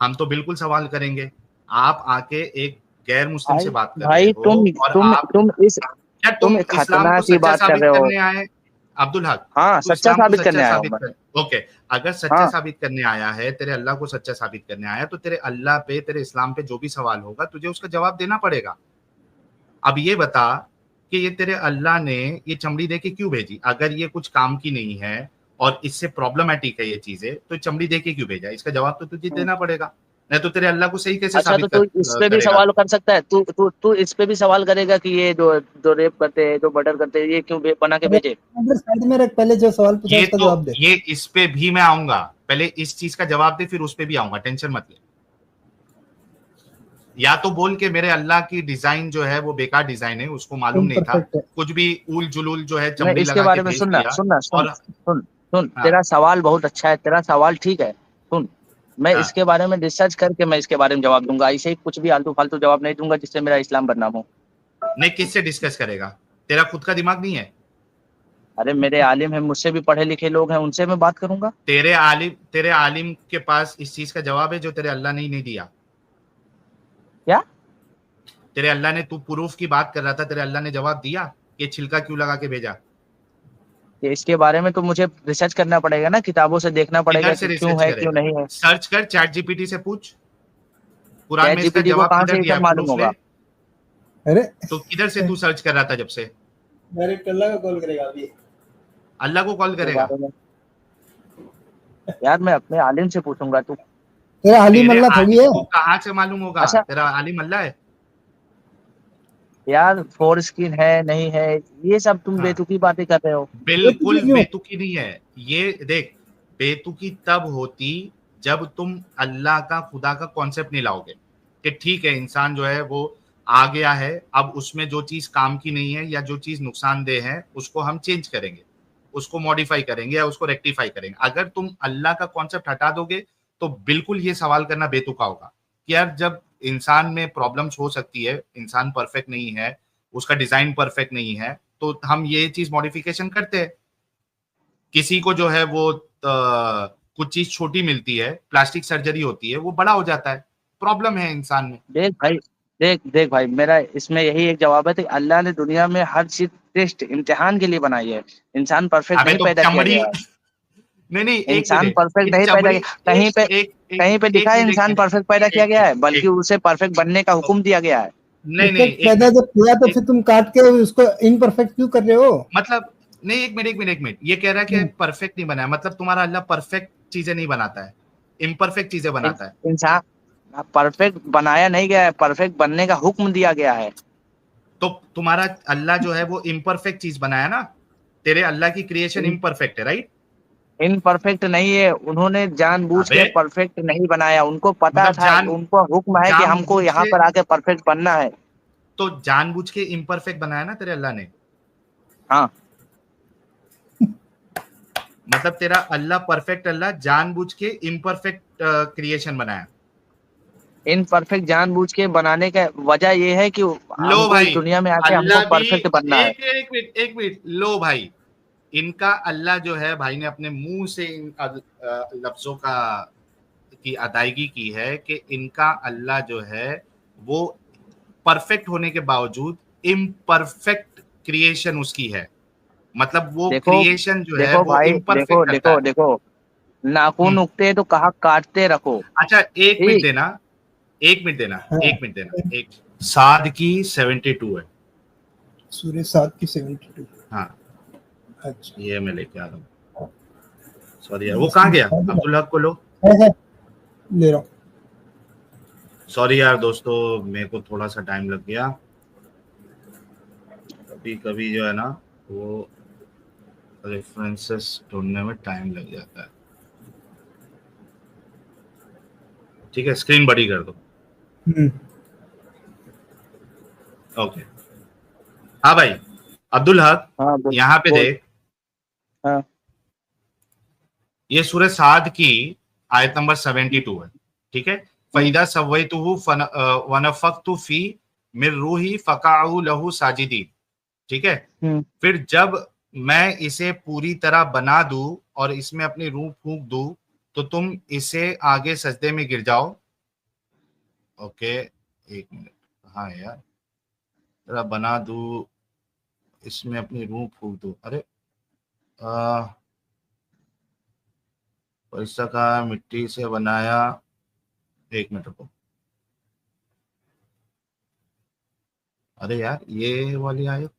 हम तो बिल्कुल सवाल करेंगे। आप आके एक गैर मुस्लिम भाई से बात कर रहे भाई हो और आप, क्या तुम तुम इस्लाम खतना को की सच्चा बात कर साबित रहे हो। करने आए? अब्दुल हक, हाँ तू सच्चा इस्लाम को साबित सच्चा करने आया हूँ साबित मैं। कर, ओके, अगर सच्चा हाँ साबित करने आया है, तेरे अल्लाह को सच्चा साबित करने आया, तो तेरे अल्लाह पे, तेरे इस्लाम पे जो भी सवाल होगा तुझे उसका जवाब देना पड़ेगा। अब ये बता कि ये तेरे अल्लाह ने ये चमड़ी दे के क्यों भेजी? अगर ये कुछ काम की नहीं है और इससे प्रॉब्लमैटिक है ये चीजें, तो चमड़ी दे के क्यों भेजा? इसका जवाब तो तुझे देना पड़ेगा, नहीं तो तेरे अल्लाह को सही कैसे अच्छा, तो साबित तू इस पे भी करेगा सवाल तू? कर सकता है, तू इस पे भी सवाल करेगा कि ये जो जो रेप करते हैं, जो मर्डर करते हैं, ये क्यों बना के अरे भेजे? अगर साइड में रख, पहले जो सवाल पूछा ये उसका तो जवाब दे। ये इस पे भी मैं आऊंगा, पहले इस चीज का जवाब दे, फिर उस पे भी आऊंगा, टेंशन मत ले। या तो बोल के मेरे अल्लाह की डिजाइन जो है वो बेकार डिजाइन है, उसको मालूम नहीं था, इम्परफेक्ट है। कुछ भी उल जुलूल जो है नहीं, चमड़ी इसके लगा के बारे में भेज सुनना दिया। सुनना सुन और सुन सुन, हाँ तेरा सवाल बहुत अच्छा है, तेरा सवाल ठीक है। सुन, मैं हाँ, इसके बारे में रिसर्च करके मैं इसके बारे में जवाब दूंगा, ऐसे ही कुछ भी आलतू फालतू जवाब नहीं दूंगा जिससे मेरा इस्लाम बदनाम हो। नहीं, किससे डिस्कस करेगा? तेरा खुद का दिमाग नहीं है? अरे मेरे आलिम हैं, मुझसे भी पढ़े लिखे लोग हैं, उनसे मैं बात करूंगा। तेरे आलिम के पास इस चीज का जवाब है जो तेरे अल्लाह ने ही नहीं दिया। क्या? तेरे अल्लाह ने, तू प्रूफ की बात कर रहा था, तेरे अल्लाह ने जवाब दिया कि छिलका क्यों लगा के भेजा? कि इसके बारे में तो मुझे रिसर्च करना पड़ेगा ना, किताबों से देखना किधर पड़ेगा से कि क्यों रिसर्च है क्यों करेगा? नहीं है। सर्च कर, चैट जीपीटी से पूछ, कुरान चैट में इसका जीपीटी को जवाब कहाँ किधर से ये दिया सब है, मालूम प्रूफ ले। होगा? अरे तो किधर से तू सर्च कर रहा था जब से? डायरेक्ट अल्लाह को कॉल करेगा अभी। अल्लाह को कॉल इसके करेगा? बारे में यार मैं अपने आलिम से पूछूंगा। तू तेरा आलिम तेरे अल्लाह थोड़ी आलिम है। को कहाँ से मालूम होगा? अच्छा तेरा आलिम अल्लाह है? यार, फोर स्किन है नहीं है, ये सब तुम हाँ, बेतुकी बातें कर रहे हो। ये तुझे बिल्कुल क्यों? बेतुकी नहीं है ये, देख, बेतुकी तब होती जब तुम अल्लाह का, खुदा का कॉन्सेप्ट नहीं लाओगे कि ठीक है इंसान जो है वो आ गया है, अब उसमें जो चीज काम की नहीं है या जो चीज नुकसानदेह है उसको हम चेंज करेंगे, उसको मॉडिफाई करेंगे या उसको रेक्टिफाई करेंगे। अगर तुम अल्लाह का कॉन्सेप्ट हटा दोगे तो बिल्कुल ये सवाल करना बेतुका होगा कि यार जब इंसान में प्रॉब्लम्स हो सकती है, इंसान परफेक्ट नहीं है, उसका डिजाइन परफेक्ट नहीं है, तो हम ये चीज मॉडिफिकेशन करते हैं। किसी को जो है वो कुछ चीज छोटी मिलती है, प्लास्टिक सर्जरी होती है, वो बड़ा हो जाता है, प्रॉब्लम है इंसान में। देख भाई, देख भाई, मेरा इसमें यही एक जवाब है कि अल्लाह ने दुनिया में हर चीज टेस्ट इम्तिहान के लिए बनाई है। इंसान परफेक्ट अबे नहीं तो पैदा किया चमड़ी गया है। नहीं नहीं, एक इंसान मिनट, परफेक्ट ये नहीं पैदा चमड़ी, किया एक कहीं पे। एक एक कहीं पे एक लिखा है मिनट एक इंसान मिनट परफेक्ट पैदा किया एक गया है, मिनट बल्कि एक उसे परफेक्ट बनने का हुक्म दिया गया है। नहीं नहीं, परफेक्ट एक पैदा मिनट जब किया तो एक, फिर तुम काट के उसको इनपरफेक्ट क्यों कर रहे हो? मतलब नहीं, एक मिनट एक मिनट एक मिनट, ये कह रहा है कि हम्म, परफेक्ट नहीं बनाया, मतलब तुम्हारा अल्लाह परफेक्ट चीजें नहीं बनाता है, इम्परफेक्ट चीजें बनाता है। इंसान परफेक्ट बनाया नहीं गया है, परफेक्ट बनने का हुक्म दिया गया है। तो तुम्हारा अल्लाह जो है वो इम्परफेक्ट चीज बनाया ना, तेरे अल्लाह की क्रिएशन इम्परफेक्ट है, राइट? इनपरफेक्ट नहीं है, उन्होंने जानबूझ अबे के परफेक्ट नहीं बनाया, उनको पता मतलब था, उनको हुक्म है कि हमको जानबूझ यहाँ के, पर आके परफेक्ट बनना है। तो जानबूझ के इम्परफेक्ट बनाया ना तेरे अल्लाह ने। हाँ, मतलब तेरा अल्लाह परफेक्ट अल्लाह जानबूझ के इम्परफेक्ट क्रिएशन बनाया। इनपरफेक्ट जानबूझ के बनाने का वजह ये है कि लो हमको इस भाई, दुनिया में आके हमको अल्लाह भी परफेक्ट बनना है। एक मिनट लो भाई, इनका अल्लाह जो है भाई ने अपने मुंह से इन लफ्जों का की अदायगी की है कि इनका अल्लाह जो है वो परफेक्ट होने के बावजूद इम्परफेक्ट क्रिएशन उसकी है। मतलब वो देखो क्रिएशन जो है देखो वो भाई, देखो इम्परफेक्ट करता देखो है। देखो, नाखून हम्म। उगते हैं तो कहा काटते रखो। अच्छा एक मिनट ठीक। देना, एक मिनट देना, हाँ, एक मिनट देना, एक साद की 72 है। सूर्य 7 की 72। हाँ अच्छा, ये मैं लेके आ रहा हूँ। सॉरी यार, वो कहाँ गया? अब्दुल हक को लो। है, ले रहा हूँ। सॉरी यार दोस्तों, मेरे को थोड़ा सा टाइम लग गया। कभी कभी जो है ना वो रेफरेंसेस ढूंढने में टाइम लग जाता है। ठीक है, स्क्रीन बड़ी कर दो। हम्म, ओके। हाँ भाई, अब्दुल हक हाँ बोल यहाँ पे बोल। देख, हाँ ये सूरह साद की आयत नंबर 72 है। ठीक है, हम्म, फैदा सवैतुहु वनफख्तु फी मिर रूही फकाउ लहू साजिदीन। ठीक है, हम्म, फिर जब मैं इसे पूरी तरह बना दूं और इसमें अपनी रूह फूंक दूं तो तुम इसे आगे सजदे में गिर जाओ। ओके एक मिनट, हाँ यार, जरा बना दूं, इसमें अपनी रूह फूंक दूं, अरे पैसा का मिट्टी से बनाया। एक मिनट रुको, अरे यार ये वाली आयत,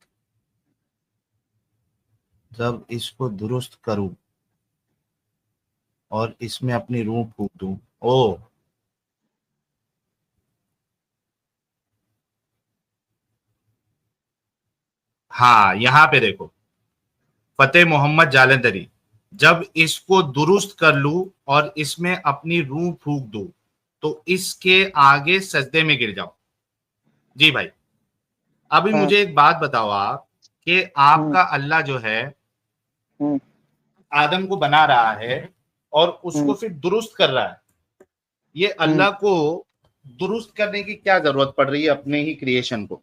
जब इसको दुरुस्त करूं और इसमें अपनी रूह फूंक दूं। ओ हाँ, यहाँ पे देखो, फतेह मोहम्मद जालंधरी, जब इसको दुरुस्त कर लूं और इसमें अपनी रूह फूंक दूं तो इसके आगे सजदे में गिर जाओ। जी भाई, अभी हाँ, मुझे एक बात बताओ आप, कि हम्म, आपका अल्लाह जो है हम्म, आदम को बना रहा है और उसको हम्म, फिर दुरुस्त कर रहा है। ये हम्म। अल्लाह को दुरुस्त करने की क्या जरूरत पड़ रही है अपने ही क्रिएशन को?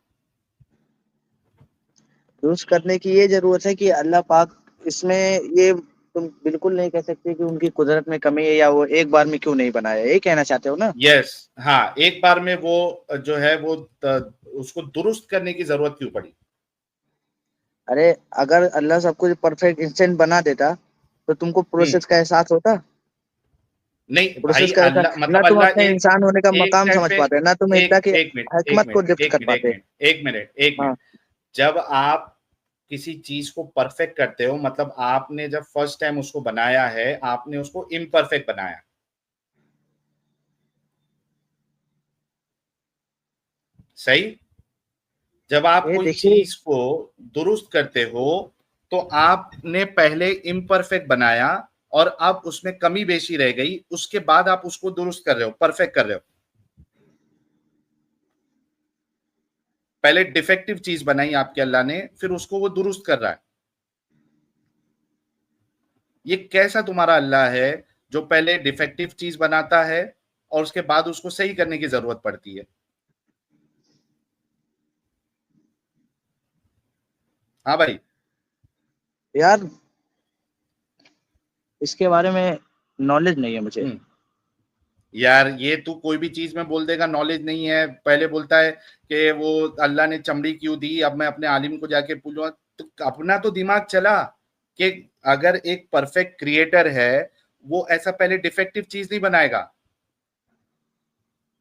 दुरुस्त करने की ये जरूरत है कि अल्लाह पाक इसमें, ये तुम बिल्कुल नहीं कह सकते कि उनकी कुदरत में कमी है या वो एक बार में क्यों नहीं बनाया, ये कहना चाहते हो ना? यस, हाँ, एक बार में वो जो है वो उसको दुरुस्त करने की जरूरत क्यों पड़ी? अरे, अगर अल्लाह सब कुछ परफेक्ट इंस्टेंट बना देता तो तुमको हम्म। प्रोसेस का एहसास होता। नहीं भाई, प्रोसेस का एहसास अल्लाह ना, मतलब तुम अल्लाह अपने एक इंसान होने का एक मकाम टाइम समझ पे, पाते, ना तुम अल्लाह की एक मिनट, एक हिकमत को मिनट, डिफ्ट एक कर मिनट, एक पाते। मिनट, एक मिनट, एक हाँ, मिनट। जब आप किसी चीज को परफेक्ट करते हो, मतलब आपने जब फर्स्ट टाइम उसको बनाया है, आपने उसको इम्परफेक्ट बनाया, सही? जब आप ये कोई देखिए, चीज को दुरुस्त करते हो तो आपने पहले इम्परफेक्ट बनाया और अब उसमें कमी बेशी रह गई, उसके बाद आप उसको दुरुस्त कर रहे हो, परफेक्ट कर रहे हो। पहले डिफेक्टिव चीज बनाई आपके अल्लाह ने, फिर उसको वो दुरुस्त कर रहा है। ये कैसा तुम्हारा अल्लाह है जो पहले डिफेक्टिव चीज बनाता है और उसके बाद उसको सही करने की जरूरत पड़ती है? हाँ भाई। यार इसके बारे में नॉलेज नहीं है मुझे। हम्म। यार ये तू कोई भी चीज में बोल देगा नॉलेज नहीं है, पहले बोलता है कि वो अल्लाह ने चमड़ी क्यों दी, अब मैं अपने आलिम को जाके पूछूंगा। तो अपना तो दिमाग चला कि अगर एक परफेक्ट क्रिएटर है, वो ऐसा पहले डिफेक्टिव चीज नहीं बनाएगा।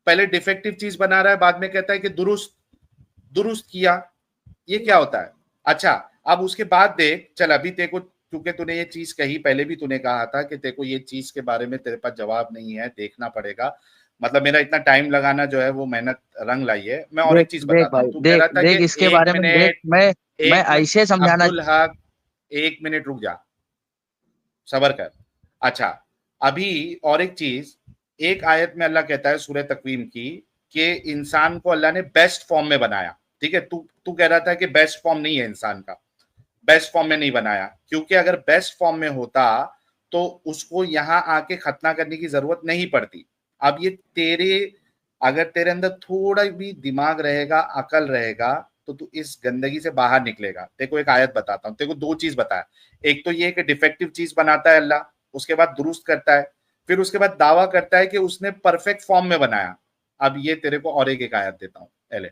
पहले डिफेक्टिव चीज बना रहा है, बाद में कहता है कि दुरुस्त, दुरुस्त किया। ये क्या होता है? अच्छा, अब उसके बाद देख, चल अभी तेरे को, क्योंकि तूने ये चीज कही, पहले भी तूने कहा था कि तेरे को ये चीज के बारे में तेरे पास जवाब नहीं है, देखना पड़ेगा। मतलब मेरा इतना टाइम लगाना जो है वो मेहनत रंग लाई है। मैं और देख एक चीज देख बताता हूँ, भाई, तू कह देख रहा था कि देख इसके एक बारे में देख, मिनट, मैं एक मिनट, ऐसे समझाना। अब्दुल हक, एक मिनट रुक जा, सबर कर। अच्छा, अभी और एक चीज, एक आयत में अल्लाह कहता है सूरह तकवीम की कि इंसान को अल्लाह ने बेस्ट फॉर्म में बनाया। ठीक है, तू तू कह रहा था कि बेस्ट फॉर्म नहीं है इंसान का, बेस्ट फॉर्म में नहीं बनाया, क्योंकि अगर बेस्ट फॉर्म में होता तो उसको यहां आके खतना करने की जरूरत नहीं पड़ती। अब ये अगर तेरे अंदर थोड़ा भी दिमाग रहेगा, अकल रहेगा, तो तू इस गंदगी से बाहर निकलेगा। तेरे को एक आयत बताता हूँ, तेरे को दो चीज बताया। एक तो ये कि डिफेक्टिव चीज बनाता है अल्लाह, उसके बाद दुरुस्त करता है, फिर उसके बाद दावा करता है कि उसने परफेक्ट फॉर्म में बनाया। अब ये तेरे को और एक आयत देता हूँ, पहले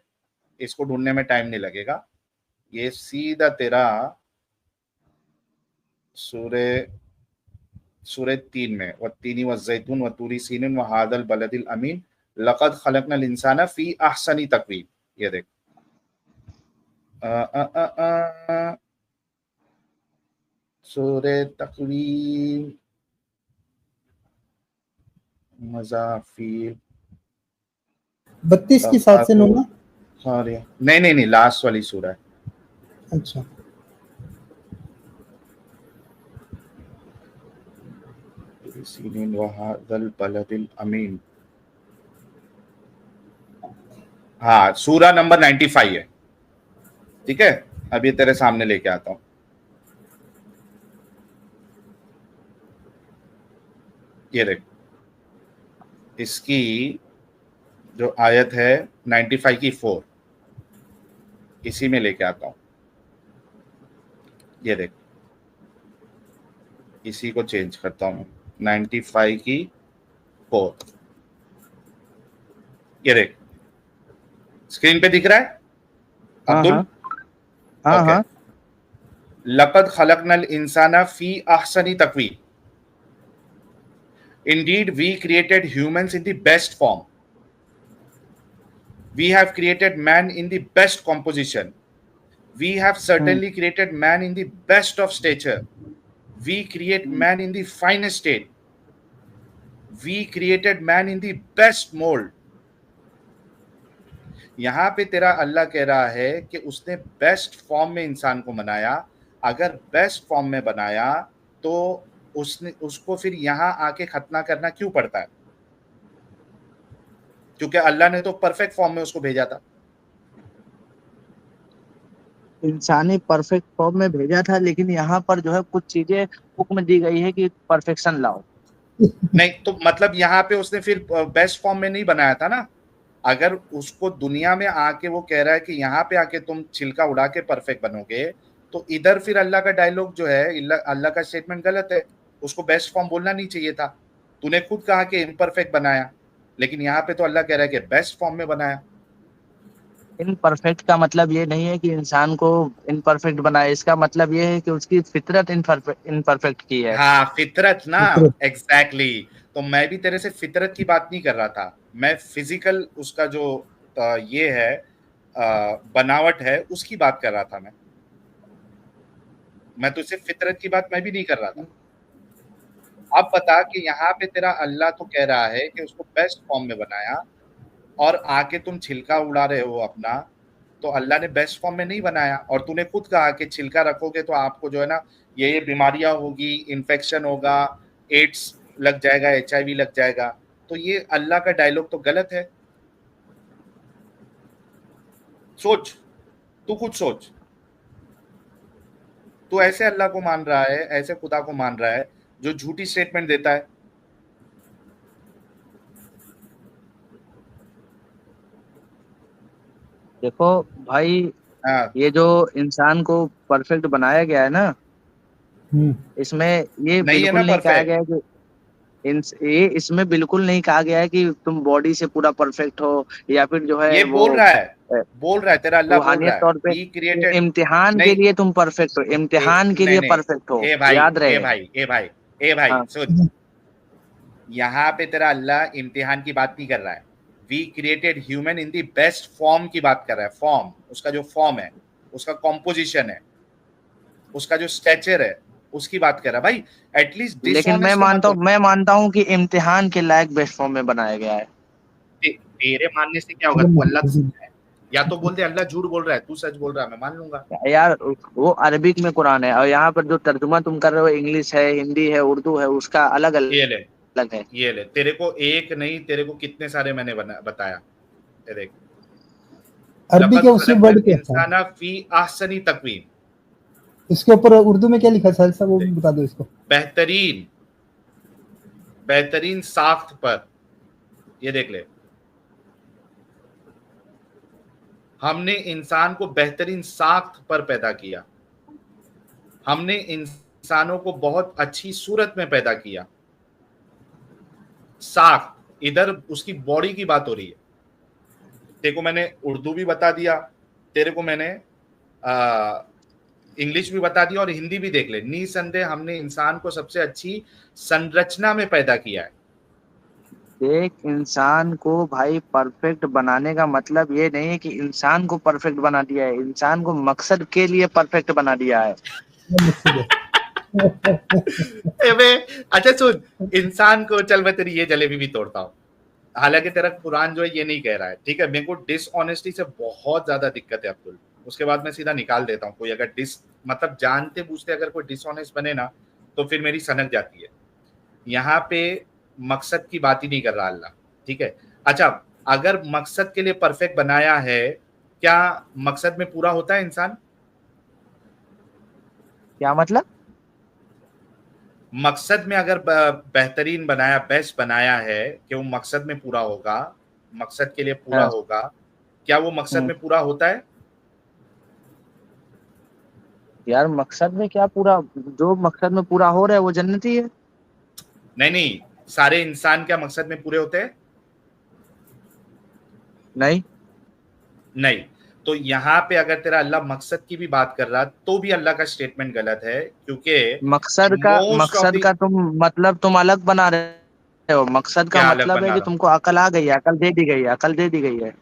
इसको ढूंढने में टाइम नहीं लगेगा। ये सीधा तेरा सूरे सूरह 3 में, वत्तीनी वज़्ज़ैतून वतूरी सीनीन वहादल बलदिल अमीन लक़द खलक़नल इंसाना फी अहसनी तक़वीम। ये देख, सूरह तक़वीम मज़ाफ़ीर 32 की 7 से 9 ना? नहीं नहीं नहीं, लास्ट वाली सूरह है। अच्छा, सीनीन वहादल बलदिल अमीन, हाँ सूरह नंबर 95 है। ठीक है, अभी तेरे सामने लेके आता हूं। ये देख, इसकी जो आयत है 95 की 4, इसी में लेके आता हूं। ये देख, इसी को चेंज करता हूं, 95 की 4। ये देख, स्क्रीन पे दिख रहा है अब्दुल? हाँ ओके। लक़द खलक़नल इंसाना फी अहसनी तक़वीम, indeed we created humans in the best form, we have created man in the best composition, we have certainly created man in the best of stature, we create man in the finest state, we created man in the best mold। यहां पे तेरा अल्लाह कह रहा है कि उसने best form में इंसान को बनाया। अगर बेस्ट फॉर्म में बनाया तो उसको फिर यहां आके खतना करना क्यों पड़ता है? क्योंकि अल्लाह ने तो परफेक्ट फॉर्म में उसको भेजा था। इंसानी परफेक्ट फॉर्म में भेजा था, लेकिन यहाँ पर जो है कुछ चीजें हुक्म दी गई है कि परफेक्शन लाओ। नहीं तो मतलब यहाँ पे उसने फिर बेस्ट फॉर्म में नहीं बनाया था ना। अगर उसको दुनिया में आके वो कह रहा है कि यहाँ पे आके तुम छिलका उड़ा के परफेक्ट बनोगे, तो इधर फिर अल्लाह का डायलॉग जो है, अल्लाह का स्टेटमेंट गलत है। उसको बेस्ट फॉर्म बोलना नहीं चाहिए था। तूने खुद कहा कि इम्परफेक्ट बनाया, लेकिन यहाँ पे तो अल्लाह कह रहा है कि बेस्ट फॉर्म में बनाया। इनपरफेक्ट का मतलब ये नहीं है कि इंसान को इनपरफेक्ट बनाए, इसका मतलब ये है कि उसकी फितरत इनपरफेक्ट की है। हाँ फितरत ना, फितरत। एग्जैक्टली। तो मैं भी तेरे से फितरत की बात नहीं कर रहा था, मैं फिजिकल उसका जो ये है बनावट है उसकी बात कर रहा था। मैं तुझसे फितरत की बात मैं भी नहीं कर रहा था। अब बता कि यहाँ पे तेरा अल्लाह तो कह रहा है कि उसको बेस्ट फॉर्म में बनाया, और आके तुम छिलका उड़ा रहे हो अपना। तो अल्लाह ने बेस्ट फॉर्म में नहीं बनाया, और तूने खुद कहा कि छिलका रखोगे तो आपको जो है ना ये बीमारियां होगी, इन्फेक्शन होगा, एड्स लग जाएगा, HIV लग जाएगा। तो ये अल्लाह का डायलॉग तो गलत है। सोच, तू खुद सोच। तू ऐसे अल्लाह को मान रहा है, ऐसे खुदा को मान रहा है जो झूठी स्टेटमेंट देता है। देखो भाई, हाँ, ये जो इंसान को परफेक्ट बनाया गया है ना, इसमें ये नहीं है ना बिल्कुल नहीं कहा परफेक्ट। गया है कि ये इसमें बिल्कुल नहीं कहा गया है कि तुम बॉडी से पूरा परफेक्ट हो, या फिर जो है ये वो बोल रहा है तेरा अल्लाह बोल रूहानियत रहा है तौर पे वी क्रिएटेड। इम्तिहान के नहीं, लिए तुम परफेक्ट हो, इम्तिहान के नहीं लिए नहीं, परफेक्ट हो, ए भाई याद ए रहे। भाई ए भाई ए भाई हाँ, सुन, यहाँ पे तेरा अल्लाह इम्तिहान की बात नहीं कर रहा है। We created human in the best form की बात कर रहा है। फॉर्म, उसका जो फॉर्म है, उसका कॉम्पोजिशन है, उसका जो स्टेचर है, उसकी बात कर रहा है भाई। एटलीस्ट लेकिन डिसऑनेस्ट तो मत हो। मैं मानता हूँ कि इम्तिहान के लायक बेस्ट फॉर्म में बनाया गया है। तेरे मानने से क्या होगा? तू अल्लाह थोड़ी है। या तो बोल दे अल्लाह झूठ बोल रहा है, तू सच बोल रहा है, मैं मान लूंगा। यार वो अरबिक में कुरान है, और यहाँ पर जो तर्जुमा तुम कर रहे हो इंग्लिश है, हिंदी है, उर्दू है, उसका अलग ये ले, अलग है। ये ले, तेरे को एक नहीं, तेरे को कितने सारे मैंने बताया। ये देख, अरबी के लक़द उसी वर्ड खलक़ल पे था। इंसाना फी अहसनी तक़वीम, इसके ऊपर उर्दू में क्या लिखा है साहिल साहब, वो भी बता दो इसको। बेहतरीन, बेहतरीन साख्त पर। ये देख ले, हमने इंसान को बेहतरीन साख्त पर पैदा किया, हमने इंसानों को बहुत अच्छी सूरत में पैदा किया। साख्त, इधर उसकी बॉडी की बात हो रही है। तेरे को मैंने उर्दू भी बता दिया, तेरे को मैंने इंग्लिश भी बता दिया, और हिंदी भी देख ले। निसंदेह हमने इंसान को सबसे अच्छी संरचना में पैदा किया है। एक इंसान को भाई परफेक्ट बनाने का मतलब ये नहीं है कि इंसान को परफेक्ट बना दिया है, इंसान को मकसद के लिए परफेक्ट बना दिया है। अच्छा सुन, इंसान को, चल मैं तेरी ये जलेबी भी तोड़ता हूँ, हालांकि तेरा कुरान जो है ये नहीं कह रहा है, ठीक है। मेरे को डिसऑनेस्टी से बहुत ज्यादा दिक्कत है अब्दुल, उसके बाद मैं सीधा निकाल देता हूँ। कोई अगर मतलब जानते बूझते अगर कोई डिसऑनेस्ट बने ना, तो फिर मेरी सनक जाती है। यहाँ पे मकसद की बात ही नहीं कर रहा अल्लाह, ठीक है। अच्छा, अगर मकसद के लिए परफेक्ट बनाया है, क्या मकसद में पूरा होता है इंसान? क्या मतलब? मकसद में अगर बेहतरीन बनाया, बेस्ट बनाया है कि वो मकसद में पूरा होगा, मकसद के लिए पूरा हाँ। होगा, क्या वो मकसद में पूरा होता है? यार मकसद में क्या पूरा, जो मकसद में पूरा हो रहा है वो जन्नती है। नहीं नहीं, सारे इंसान क्या मकसद में पूरे होते हैं? नहीं नहीं। तो यहाँ पे अगर तेरा अल्लाह मकसद की भी बात कर रहा, तो भी अल्लाह का स्टेटमेंट गलत है, क्योंकि मकसद का तुम मतलब तुम अलग बना रहे हो। मकसद का क्या अलग मतलब है बना कि रहा हूँ? तुमको अकल आ गई है, अकल दे दी गई है, अकल दे दी गई है।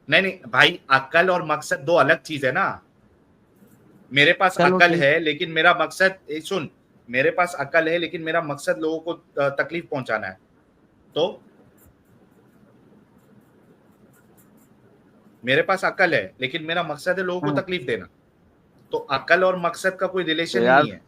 नहीं नहीं भाई, अकल और मकसद दो अलग चीज है ना। मेरे पास चलो अकल ठीक। है लेकिन मेरा मकसद, सुन, मेरे पास अकल है लेकिन मेरा मकसद लोगों को तकलीफ पहुंचाना है, तो मेरे पास अकल है लेकिन मेरा मकसद है लोगों को तकलीफ देना, तो अकल और मकसद का कोई तो रिलेशन ही यार नहीं है।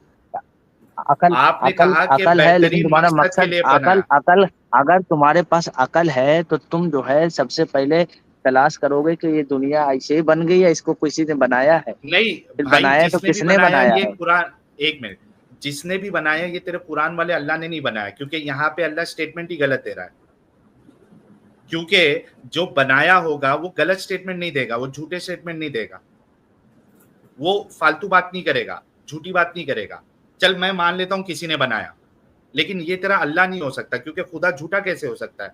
अकल आपने अकल कहा कि अकल है, लेकिन बेहतरीन तुम्हारा मकसद के मकसद लिए अकल बनाया। अकल अगर तुम्हारे पास अकल है तो तुम जो है सबसे पहले तलाश करोगे कि ये दुनिया ऐसे ही बन गई है, इसको किसी ने बनाया है। नहीं फिर भाई, बनाया है तो जिसने भी किसने बनाया बनाया ये है? कुरान, एक मिनट, जिसने भी बनाया ये तेरे कुरान वाले अल्लाह ने नहीं बनाया, क्योंकि यहाँ पे अल्लाह स्टेटमेंट ही गलत दे रहा है। क्योंकि जो बनाया होगा वो गलत स्टेटमेंट नहीं देगा, वो झूठे स्टेटमेंट नहीं देगा, वो फालतू बात नहीं करेगा, झूठी बात नहीं करेगा। चल मैं मान लेता हूं किसी ने बनाया, लेकिन ये तेरा अल्लाह नहीं हो सकता, क्योंकि खुदा झूठा कैसे हो सकता है,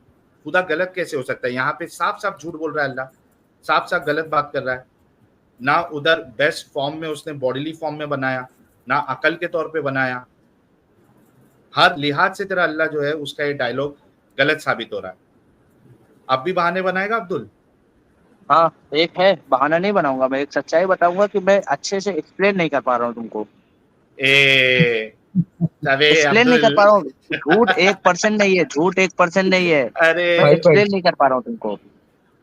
खुदा गलत कैसे हो सकता है? यहाँ पे साफ साफ झूठ बोल रहा है अल्लाह, साफ साफ गलत बात कर रहा है। ना उधर बेस्ट फॉर्म में उसने बॉडीली फॉर्म में बनाया, ना अकल के तौर पे बनाया। हर लिहाज से तेरा अल्लाह जो है उसका ये डायलॉग गलत साबित हो रहा है। अब भी बहाने बनाएगा अब्दुल? हाँ, एक है, बहाना नहीं बनाऊंगा, मैं एक सच्चाई बताऊंगा कि मैं अच्छे से एक्सप्लेन नहीं कर पा रहा हूँ तुमको। ए अबे एक्सप्लेन नहीं कर अब्दुल पा रहा हूँ। झूठ 1% नहीं है, झूठ 1% नहीं है। अरे मैं फाइव एक्सप्लेन पॉइंट नहीं कर पा रहा हूँ तुमको।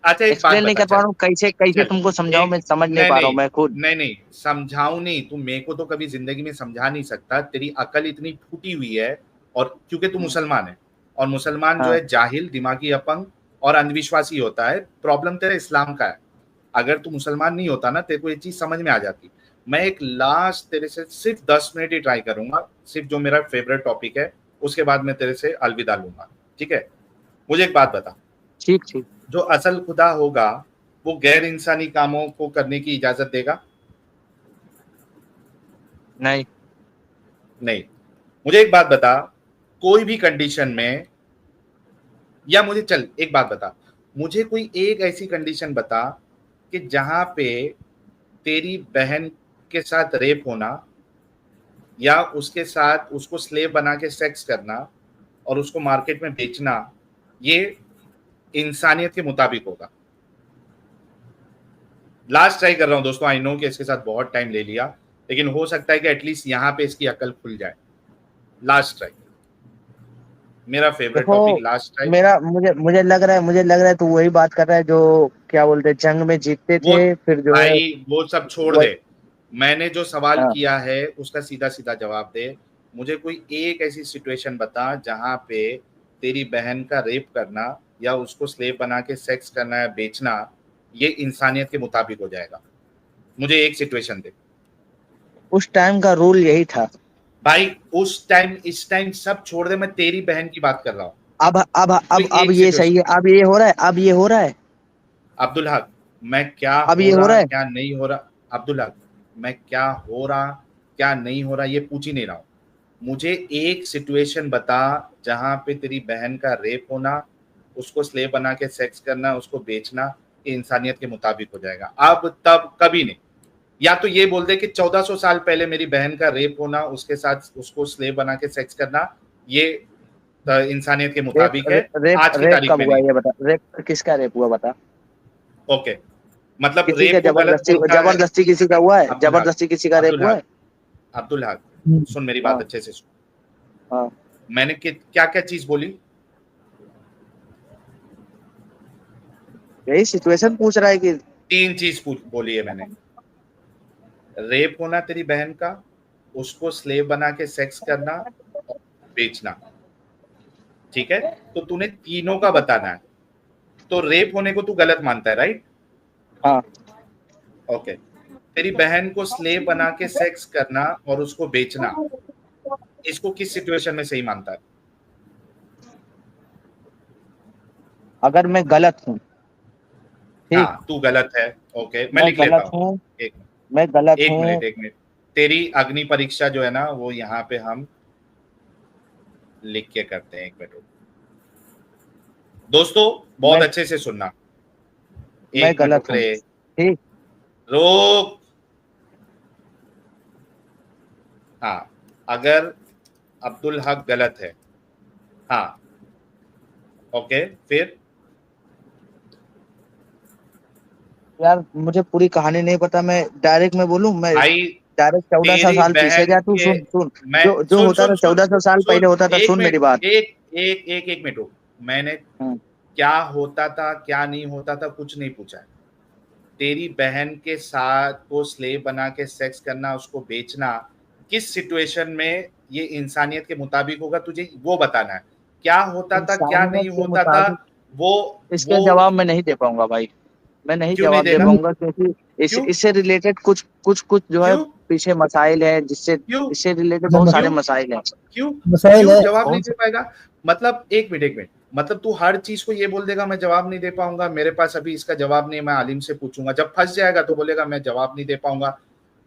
अच्छा एक बात एक्सप्लेन नहीं बता, कर पा चल रहा हूँ, कैसे कैसे चल, तुमको समझाऊं, एक, मैं समझ नहीं नहीं पा रहा नहीं, हूँ मैं खुद। नहीं नहीं समझाऊं नहीं, तू मेरे को तो कभी जिंदगी में समझा नहीं सकता, तेरी अकल इतनी फूटी हुई है। और क्योंकि तू मुसलमान है, और मुसलमान जो हाँ। है जाहिल, दिमागी अपंग और अंधविश्वासी होता है। प्रॉब्लम तेरा इस्लाम का है। अगर तू मुसलमान नहीं होता ना, तेरे को ये चीज समझ में आ जाती। मैं एक लास्ट तेरे से सिर्फ 10 मिनट ही ट्राई करूंगा, सिर्फ जो मेरा फेवरेट टॉपिक है, उसके बाद मैं तेरे से अलविदा लूंगा, ठीक है। मुझे एक बात बता, ठीक ठीक। जो असल खुदा होगा वो गैर इंसानी कामों को करने की इजाजत देगा? नहीं। नहीं। मुझे एक बात बता, कोई भी कंडीशन में, या मुझे चल एक बात बता, मुझे कोई एक ऐसी कंडीशन बता कि जहां पे तेरी बहन के साथ रेप होना, या उसके साथ उसको स्लेव बना के सेक्स करना और उसको मार्केट में बेचना, ये इंसानियत के मुताबिक होगा। लास्ट ट्राई कर रहा हूं दोस्तों, आई नो कि इसके साथ बहुत टाइम ले लिया, लेकिन हो सकता है कि एटलीस्ट यहां पे इसकी अकल खुल जाए। Last try. मेरा फेवरेट देखो टॉपिक लास्ट टाइम। मेरा मुझे लग रहा है तू वही बात कर रहा है जो क्या बोलते हैं जंग में जीतते वो थे फिर जो है। भाई वो सब छोड़ वही। दे, मैंने जो सवाल हाँ। किया है उसका सीधा सीधा जवाब दे। मुझे कोई एक ऐसी सिचुएशन बता जहां पे तेरी बहन का रेप करना या उसको स्लेव बना के सेक्स करना या बेचना ये इंसानियत के मुताबिक हो जाएगा। मुझे एक सिचुएशन दे उस टाइम का रूल यही था। भाई। उस टाइम इस टाइम सब छोड़ दे, मैं तेरी बहन की बात कर रहा हूँ। कोई अब एक ये सही सिचुएशन। है, अब ये हो रहा है, अब ये हो रहा है, अब्दुल हक, मैं क्या अब हो ये हो रहा रहा है। क्या नहीं हो रहा, अब्दुल हक, मैं क्या हो रहा क्या नहीं हो रहा ये पूछ ही नहीं रहा हूँ। मुझे एक सिचुएशन बता जहां पे तेरी बहन का रेप होना, उसको स्लेव बना के सेक्स करना, उसको बेचना, ये इंसानियत के मुताबिक हो जाएगा। अब तब कभी नहीं। या तो ये बोल दे कि 1400 साल पहले मेरी बहन का रेप होना, उसके साथ उसको स्लेव बना के सेक्स करना, ये इंसानियत के रेप मुताबिक है, रे, रेप आज की रेप तारीख कब में हुआ नहीं। ये बता, रेप किसका रेप हुआ बता। ओके, मतलब किसी रेप का को गलत जबरदस्ती, बोलता है। जबरदस्ती किसी का हुआ है, अब्दुल हक, जबरदस्ती किसी का रेप अब्दुल हुआ हक, है। अब्दुल हक, हम्म, सुन मेरी बात हाँ। अच्छे से सुन। हाँ। मैंने क्या क्या चीज बोली? यही सिचुएशन पूछ रहा है कि। तीन चीज बोली है मैंने। रेप होना तेरी बहन का, उसको स्लेव बना के सेक्स करना और बेचना। ठीक है, तो तूने तीनों का बताना है। तो रेप होने को तू गलत मानता है, राइट? हाँ। ओके। तेरी बहन को स्लेव बना के सेक्स करना और उसको बेचना, इसको किस सिचुएशन में सही मानता है? अगर मैं गलत हूँ, ठीक, हाँ, तू गलत है। ओके, मैं मैं लिख लेता गलत हूँ। हूँ, एक मैं गलत एक हूँ। मिनट, एक मिनट। तेरी अग्नि परीक्षा जो है ना वो यहाँ पे हम लिख के करते हैं। एक मिनट रुक। दोस्तों बहुत मैं अच्छे से सुनना। मैं एक मिनट गलत रुक हूँ, रे। ठीक। रोक। हाँ, अगर अब्दुल हक गलत है, हाँ, ओके, फिर यार मुझे पूरी कहानी नहीं पता, मैं डायरेक्ट मैं बोलूं, मैं भाई डायरेक्ट 1400 तेरी साल पीछे बहन जा, तू के सुन सुन। मैं जो जो सुन होता सुन था सुन 1400 साल सुन पहले होता था, एक सुन मेरी मिनट, बात। एक मिनट रुक। मैंने हम्म। क्या होता था क्या नहीं होता था कुछ नहीं पूछा है। तेरी बहन के साथ को स्लेव बना के सेक्स करना, उसको बेचना, किस सिचुएशन में ये इंसानियत के मुताबिक होगा तुझे वो बताना है। क्या होता था क्या इंसानियत नहीं के होता था मुताबिक वो इसका वो जवाब मैं नहीं दे पाऊंगा भाई। मैं नहीं क्यों नहीं जवाब दे देगा? पाऊंगा क्योंकि क्यों? इससे रिलेटेड कुछ कुछ कुछ जो है क्यों? पीछे मसाइल है, जिससे क्यों? इससे रिलेटेड जो बहुत सारे क्यों? मसाइल हैं। क्यों? मसाइल क्यों है। जवाब नहीं बहुत दे पाएगा? मतलब एक मिनट, एक मिनट, मतलब तू हर चीज को ये बोल देगा मैं जवाब नहीं दे पाऊंगा, मेरे पास अभी इसका जवाब नहीं है, मैं आलिम से पूछूंगा। जब फंस जाएगा तो बोलेगा मैं जवाब नहीं दे पाऊंगा।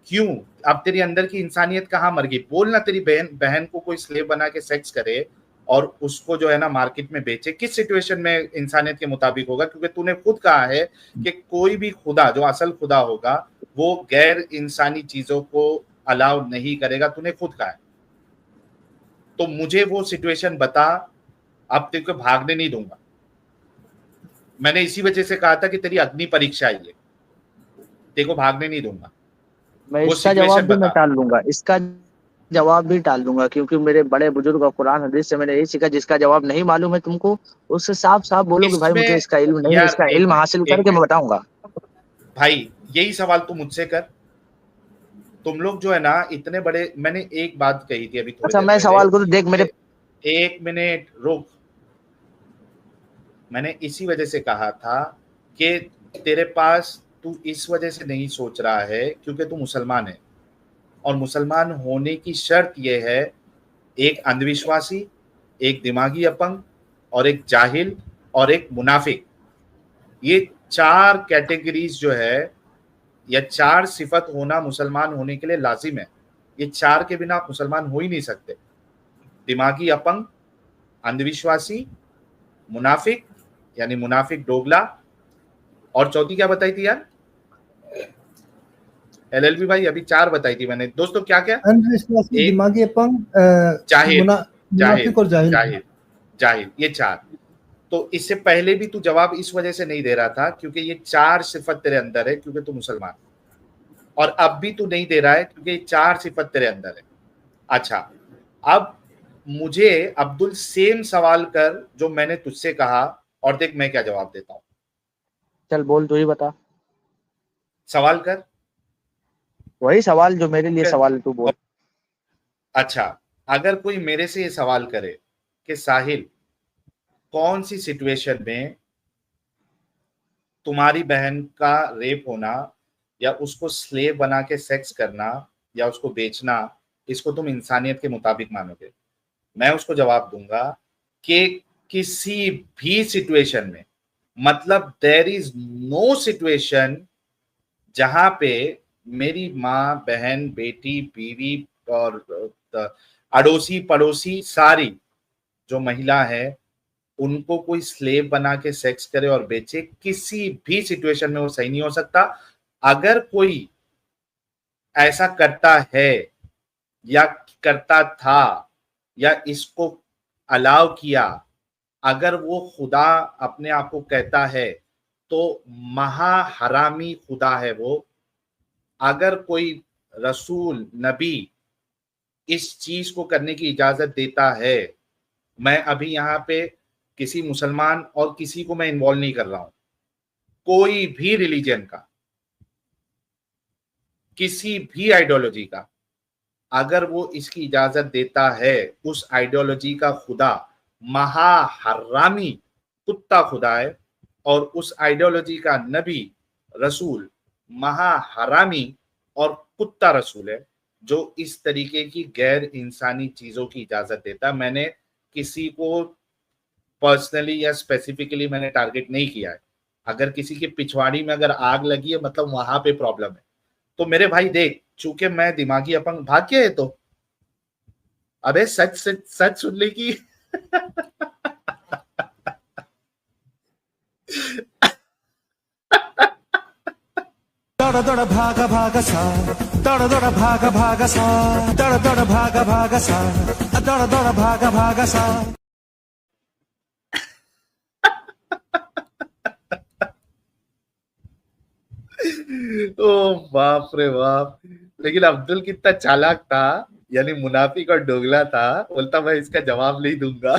क्यों? अब तेरी अंदर की इंसानियत कहाँ मर गई? बोलना। तेरी बहन बहन को कोई स्लेव बना के सेक्स करे और उसको जो है ना मार्केट में बेचे, किस सिचुएशन में इंसानियत के मुताबिक होगा? क्योंकि तूने खुद कहा है कि कोई भी खुदा जो असल खुदा होगा वो गैर इंसानी चीजों को अलाउ नहीं करेगा, तूने खुद कहा है। तो मुझे वो सिचुएशन बता। अब तेरे को भागने नहीं दूंगा। मैंने इसी वजह से कहा था कि तेरी अग्नि परीक्षा है ये, तेरे को भागने नहीं दूंगा। मैं वो इसका जवाब सिचुएशन भी मैं बता। टाल लूंगा, इसका जवाब भी टाल दूंगा क्योंकि मेरे बड़े बुजुर्ग और कुरान हदीस से मैंने यही सीखा, जिसका जवाब नहीं मालूम है तुमको उससे साफ साफ बोलो कि भाई मुझे इसमें इसका इल्म नहीं है, यार इसका एक इल्म मिनट, हासिल एक करके मैं मिनट बताऊंगा। भाई, यही सवाल तू मुझसे कर। तुम लोग जो है ना इतने बड़े, मैंने एक बात कही थी अभी थोड़ी अच्छा देर मैं पहले सवाल करूँ, देख मेरे। कि एक मिनट रुक। मैंने इसी वजह से कहा था कि तेरे पास, तू इस वजह से नहीं सोच रहा है क्योंकि तू मुसलमान है, और मुसलमान होने की शर्त यह है एक अंधविश्वासी, एक दिमागी अपंग, और एक जाहिल, और एक मुनाफिक। ये चार कैटेगरीज जो है या चार सिफत होना मुसलमान होने के लिए लाजिम है। ये चार के बिना आप मुसलमान हो ही नहीं सकते। दिमागी अपंग, अंधविश्वासी, मुनाफिक यानी मुनाफिक डोगला, और चौथी क्या बताई थी यार एलएलबी भाई? अभी चार बताई थी मैंने दोस्तों। क्या क्या? अंधविश्वासी, एक दिमागी अपंग, जाहिल, जाहिल, मुनाफिक और जाहिल। जाहिल, जाहिल, ये चार। तो इससे पहले भी तू जवाब इस वजह से नहीं दे रहा था क्योंकि ये चार सिफत तेरे अंदर है, क्योंकि तू मुसलमान। और अब भी तू नहीं दे रहा है क्योंकि ये चार सिफत तेरे अंदर है। अच्छा, अब मुझे अब्दुल सेम सवाल कर जो मैंने तुझसे कहा, और देख मैं क्या जवाब देता हूँ। चल बोल, तू ही बता। सवाल कर। वही सवाल जो मेरे लिए सवाल है, तू बोल। अच्छा, अगर कोई मेरे से ये सवाल करे कि साहिल, कौन सी सिचुएशन में तुम्हारी बहन का रेप होना या उसको स्लेव बना के सेक्स करना या उसको बेचना, इसको तुम इंसानियत के मुताबिक मानोगे? मैं उसको जवाब दूंगा कि किसी भी सिचुएशन में, मतलब देयर इज नो सिचुएशन जहां पे मेरी माँ, बहन, बेटी, बीवी और अड़ोसी पड़ोसी सारी जो महिला है, उनको कोई स्लेव बना के सेक्स करे और बेचे, किसी भी सिचुएशन में वो सही नहीं हो सकता। अगर कोई ऐसा करता है या करता था या इसको अलाउ किया, अगर वो खुदा अपने आप को कहता है तो महा हरामी खुदा है वो। अगर कोई रसूल नबी इस चीज को करने की इजाजत देता है, मैं अभी यहाँ पे किसी मुसलमान और किसी को मैं इन्वॉल्व नहीं कर रहा हूं, कोई भी रिलीजन का, किसी भी आइडियोलॉजी का, अगर वो इसकी इजाजत देता है, उस आइडियोलॉजी का खुदा महा हरामी कुत्ता खुदा है और उस आइडियोलॉजी का नबी रसूल महा हरामी और कुत्ता रसूल है, जो इस तरीके की गैर इंसानी चीजों की इजाजत देता। मैंने किसी को पर्सनली या स्पेसिफिकली मैंने टारगेट नहीं किया है। अगर किसी की पिछवाड़ी में अगर आग लगी है, मतलब वहां पे प्रॉब्लम है। तो मेरे भाई देख, चूंकि मैं दिमागी अपंग, भाग गया है तो अबे सच सच सच सुन ले की दौड़ दौड़ भागा भागा सा, दौड़ दौड़ भागा भागा सा, दौड़ दौड़ भागा भागा सा, दौड़ दौड़ भागा भागा सा। ओ बाप रे बाप। लेकिन अब्दुल कितना चालाक था, यानी मुनाफिक और डोगला था, बोलता मैं इसका जवाब नहीं दूंगा।